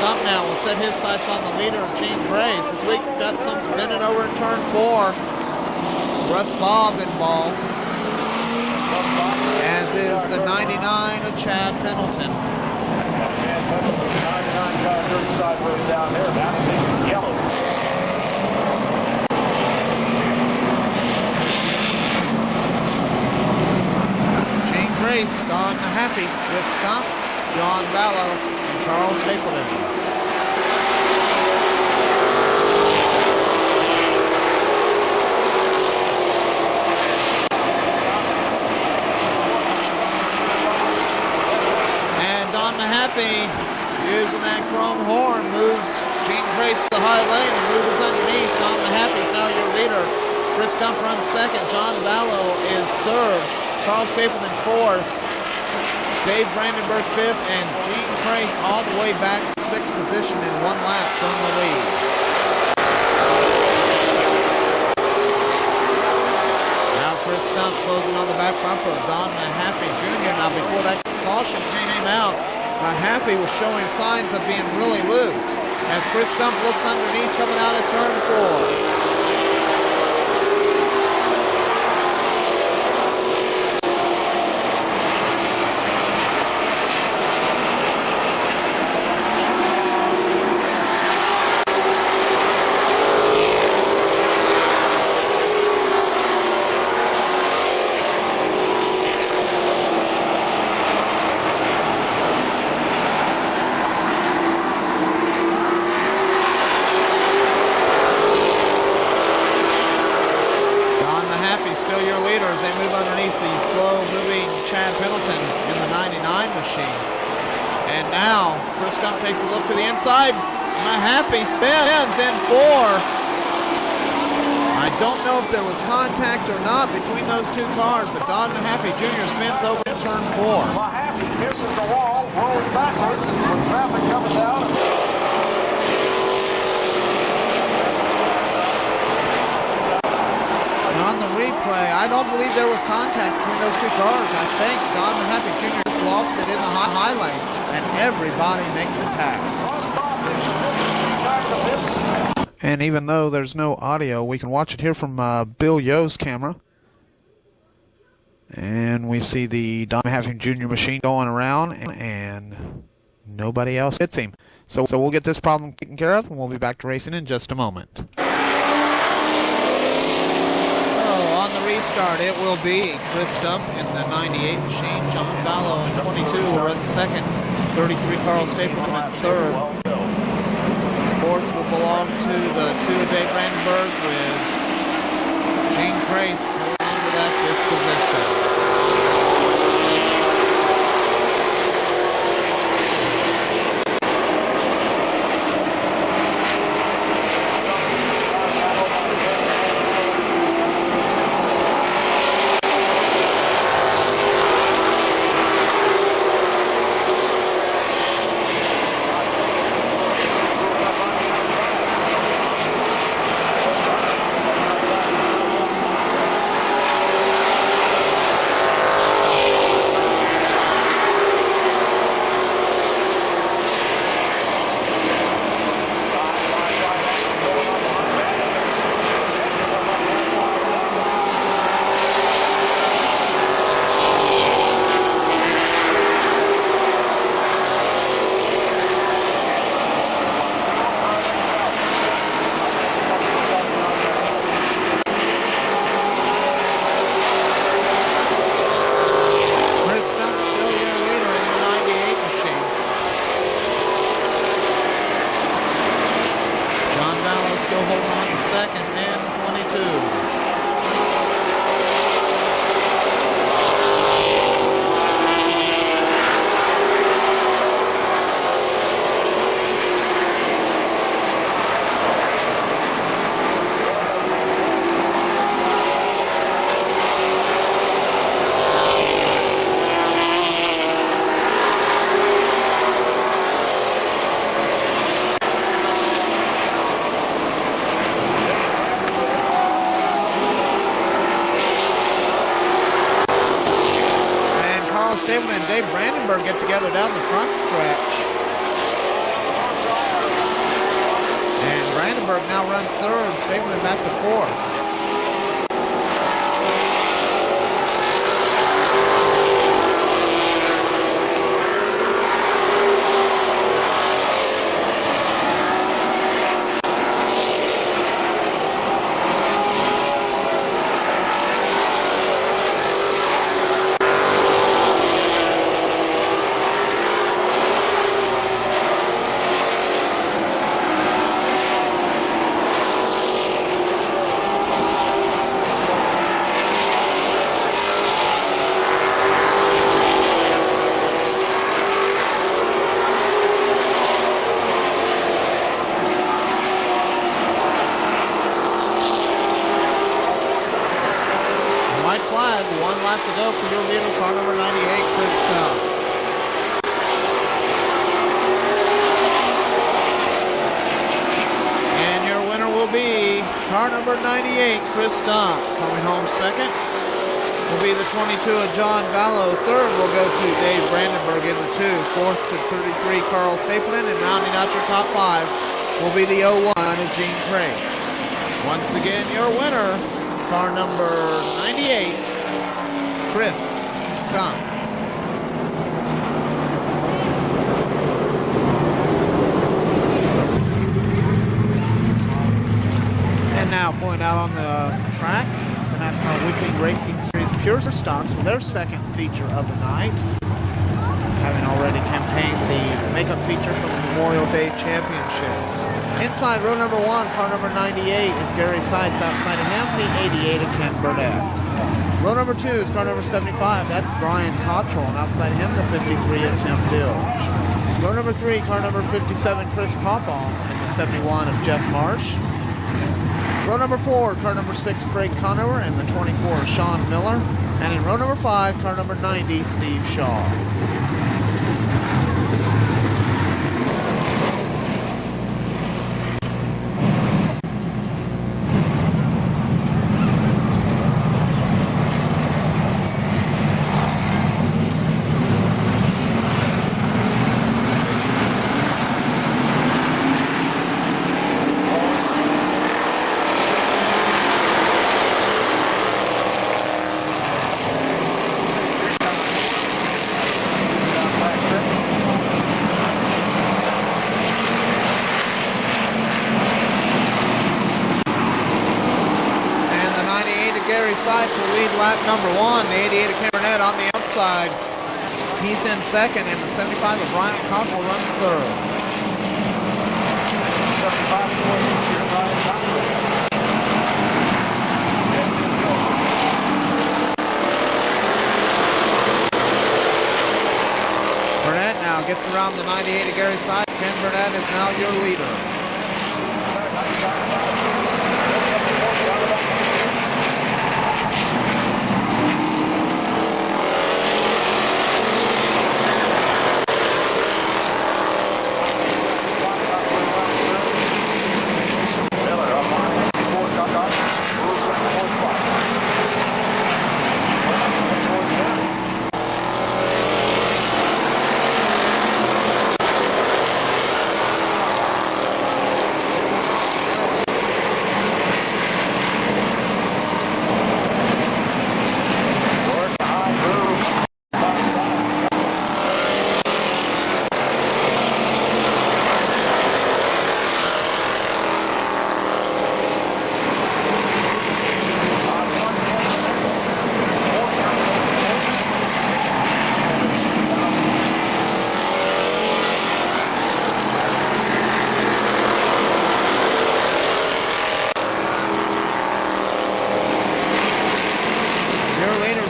S3: Stump now will set his sights on the leader of Gene Grace as we got some spinning over in turn 4. Russ Bobb involved, as is the 99 of Chad Pendleton.
S4: Down there, that's yellow.
S3: Gene Grace, Don Mahaffey, Chris Stump, John Vallow, and Carl Stapleton. Mahaffey, using that chrome horn, moves Gene Grace to the high lane. The move is underneath. Don Mahaffey's now your leader. Chris Gump runs second. John Ballo is third. Carl Stapleton fourth. Dave Brandenburg fifth. And Gene Grace all the way back to sixth position in 1 lap from the lead. Now Chris Gump closing on the back bumper of Don Mahaffey Jr. Now before that caution came out, Mahaffey was showing signs of being really loose as Chris Gump looks underneath coming out of turn 4. Pennington in the 99 machine. And now Chris Gump takes a look to the inside. Mahaffey spins in 4. I don't know if there was contact or not between those two cars, but Don Mahaffey Jr. spins over in turn 4.
S4: Mahaffey misses the wall, rolls backwards when traffic comes down.
S3: On the replay, I don't believe there was contact between those two cars. I think Don Mahaffey Jr. just lost it in the high lane, and everybody makes it past. And even though there's no audio, we can watch it here from Bill Yo's camera. And we see the Don Mahaffey Jr. machine going around, and nobody else hits him. So we'll get this problem taken care of, and we'll be back to racing in just a moment. Restart, it will be Chris Gump in the 98 machine, John Ballo in 22 will run second, 33 Carl Stapleton in third, fourth will belong to the 2 Dave Brandenburg with Gene Grace holding on to that 5th position. Stapleton and Dave Brandenburg get together down the front stretch. And Brandenburg now runs third, Stapleton back to fourth. flag. 1 lap to go for your leader, car number 98, Chris Stock. And your winner will be car number 98, Chris Stock. Coming home second will be the 22 of John Ballo. Third will go to Dave Brandenburg in the 2. Fourth to 33, Carl Stapleton. And rounding out your top 5 will be the 01 of Gene Crace. Once again, your winner, car number 98, Chris Stock. And now point out on the track, the NASCAR Weekly Racing Series Pure Stocks for their second feature of the night. Having already campaigned the makeup feature for the Memorial Day Championships. Inside row number 1, car number 98 is Gary Seitz. Outside of him, the 88 of Ken Burnett. Row number 2 is car number 75. That's Brian Cottrell. And outside him, the 53 of Tim Bilge. Row number 3, car number 57, Chris Popoff. And the 71 of Jeff Marsh. Row number 4, car number 6, Craig Conover. And the 24 of Sean Miller. And in row number 5, car number 90, Steve Shaw. Seitz will lead lap number 1. The 88 of Ken Burnett on the outside. He's in second, and the 75 of Brian Cottrell runs third. Burnett now gets around the 98 of Gary Seitz. Ken Burnett is now your leader.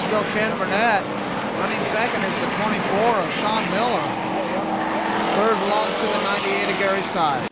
S3: Still Ken Burnett. Running second is the 24 of Sean Miller. Third belongs to the 98 of Gary Seitz.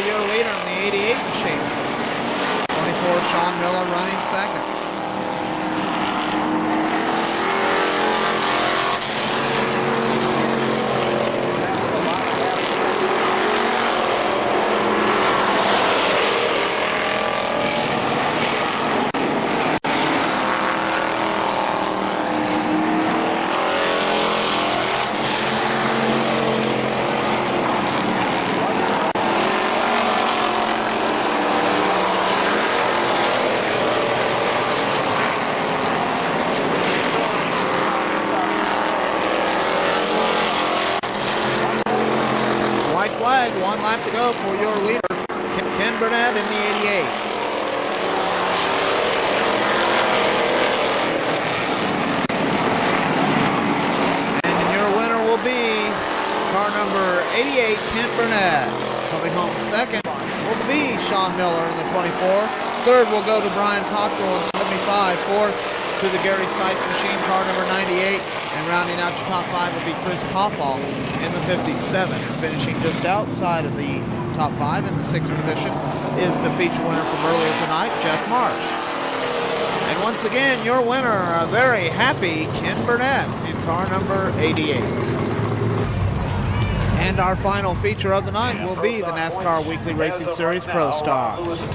S3: Your leader in the 88 machine. 24 Sean Miller running second. flag. 1 lap to go for your leader, Ken Burnett in the 88. And your winner will be car number 88, Ken Burnett. Coming home second will be Sean Miller in the 24. Third will go to Brian Cottrell in 75. Fourth to the Gary Seitz machine, car number 98. And rounding out your top 5 will be Chris Popoff in the 57. And finishing just outside of the top 5 in the 6th position is the feature winner from earlier tonight, Jeff Marsh. And once again, your winner, a very happy Ken Burnett in car number 88. And our final feature of the night will be the NASCAR Weekly Racing Series Pro Stocks.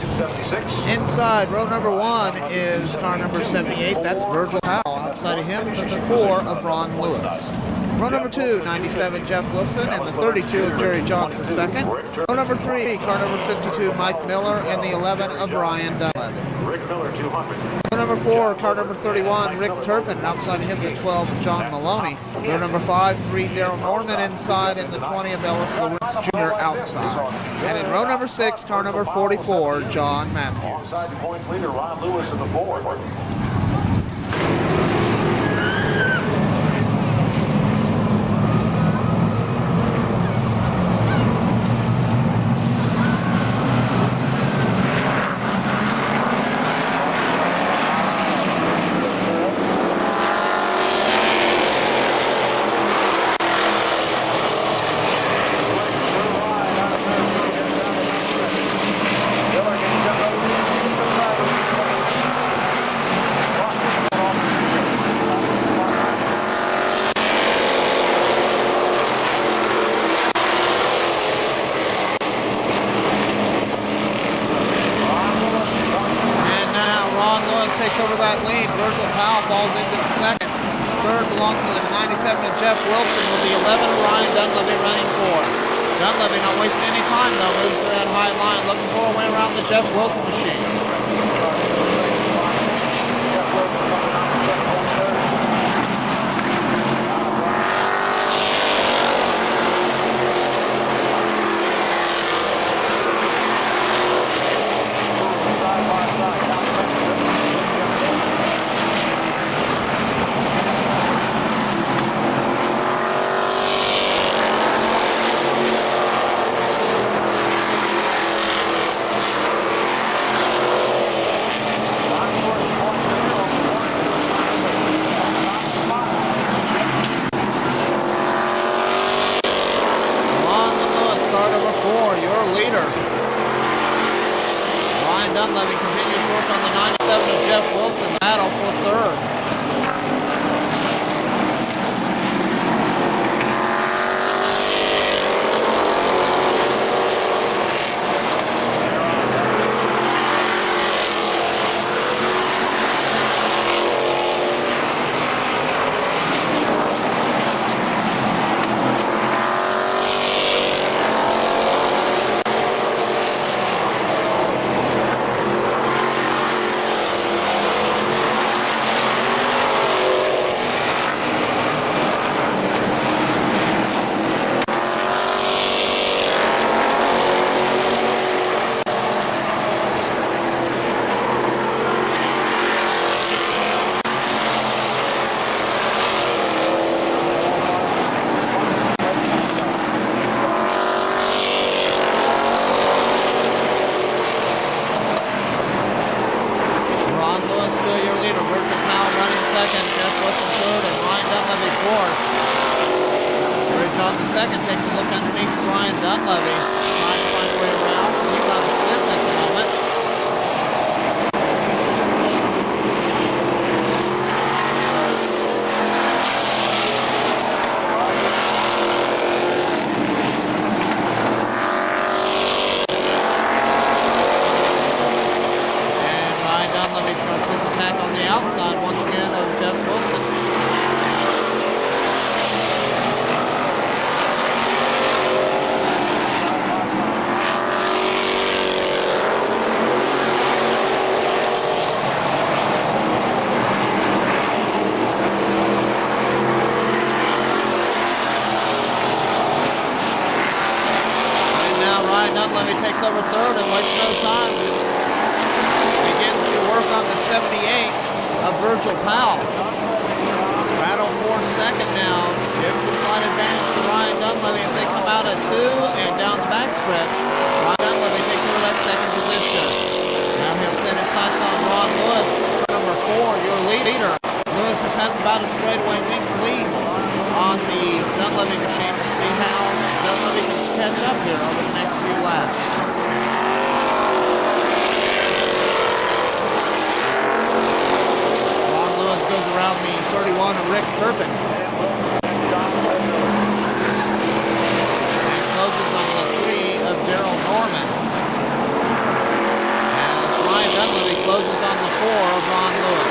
S3: Inside row number 1 is car number 78. That's Virgil Powell. Outside of him, the 4 of Ron Lewis. Row number 2, 97, Jeff Wilson, and the 32 of Jerry Johns II. Row number 3, car number 52, Mike Miller, and the 11 of Brian Dunleavy. Row number 4, car number 31, Rick Turpin. Outside of him, the 12 of John Maloney. Row number 5, 3, Darrell Norman inside, and the 20 of Ellis Lawrence Jr. outside. And in row number 6, car number 44, John Matthews.
S4: Points leader Ron Lewis in the 4.
S3: Over that lead, Virgil Powell falls into second. Third belongs to the 97 of Jeff Wilson with the 11 of Ryan Dunleavy running fourth. Dunleavy not wasting any time though, moves to that high line, looking for a way around the Jeff Wilson machine. Dunleavy continues work on the 97 of Jeff Wilson. That'll for third. Second takes a look underneath Brian Dunleavy, trying to find a way around. He runs fifth at the moment. And Brian Dunleavy starts his attack on the outside once again of Jeff Wilson. Dunleavy takes over third and wastes no time. Begins to work on the 78 of Virgil Powell. Battle for second now. Give the slight advantage to Ryan Dunleavy as they come out at 2 and down the backstretch. Ryan Dunleavy takes over that second position. Now he'll set his sights on Ron Lewis, number 4, your leader. Lewis has about a straightaway length lead on the Dunleavy machine. We'll see how Dunleavy can catch up here over the next few laps. Ron Lewis goes around the 31 of Rick Turpin. And closes on the 3 of Daryl Norman. As Ryan Dunleavy closes on the 4 of Ron Lewis.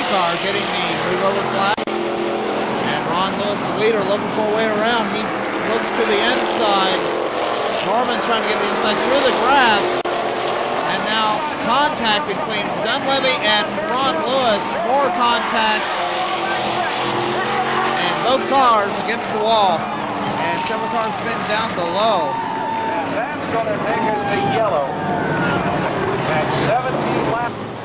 S3: Car getting the move over flag, and Ron Lewis, the leader, looking for a way around. He looks to the inside. Norman's trying to get the inside through the grass, and now contact between Dunleavy and Ron Lewis. More contact, and both cars against the wall, and several cars spin down below.
S4: And that's going to take us to yellow at 17 laps.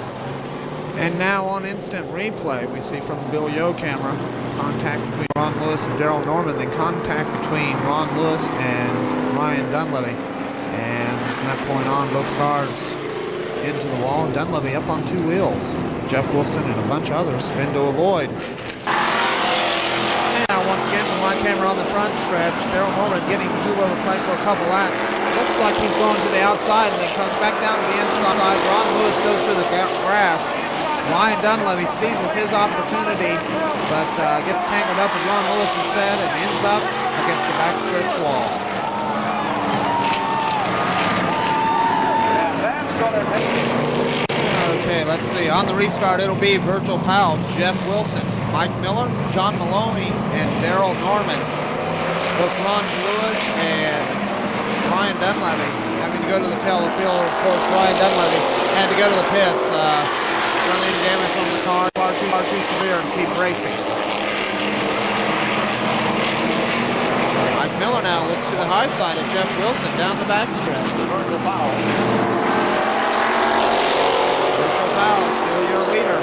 S1: And now on instant replay, we see from the Bill Yo camera, contact between Ron Lewis and Daryl Norman, then contact between Ron Lewis and Ryan Dunleavy. And from that point on, both cars into the wall. Dunleavy up on 2 wheels. Jeff Wilson and a bunch of others spin to avoid. Now, once again, from my camera on the front stretch, Daryl Norman getting the move over flag for a couple laps. Looks like he's going to the outside and then comes back down to the inside. Ron Lewis goes through the grass. Ryan Dunleavy seizes his opportunity, but gets tangled up with Ron Lewis instead and ends up against the backstretch wall. Okay, let's see. On the restart, it'll be Virgil Powell, Jeff Wilson, Mike Miller, John Maloney, and Daryl Norman. Both Ron Lewis and Ryan Dunleavy having to go to the tail of the field. Of course, Ryan Dunleavy had to go to the pits. Run into damage on the car, far too severe, and keep racing. Mike Miller now looks to the high side of Jeff Wilson down the backstretch. Virgil Powell, still your leader.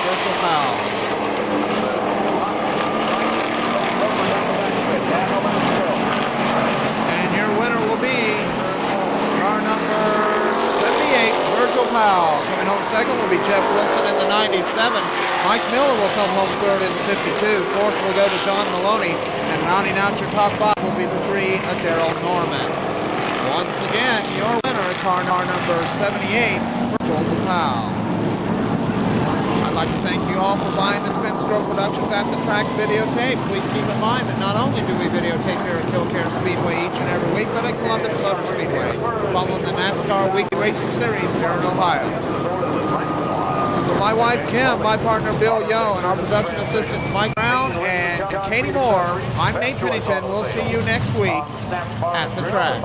S1: Virgil Powell. And your winner will be car number 78, Virgil Powell. Coming home second will be Jeff Wilson in the 97. Mike Miller will come home third in the 52. Fourth will go to John Maloney. And rounding out your top 5 will be the 3 of Daryl Norman. Once again, your winner, car number 78, Virgil Powell. I'd like to thank you all for buying the Spin Stroke Productions at the Track videotape. Please keep in mind that not only do we videotape here at KilKare Speedway each and every week, but at Columbus Motor Speedway, following the NASCAR Weekly Racing Series here in Ohio. For my wife Kim, my partner Bill Yo, and our production assistants Mike Brown and Katie Moore, I'm Nate Pennington. We'll see you next week at the track.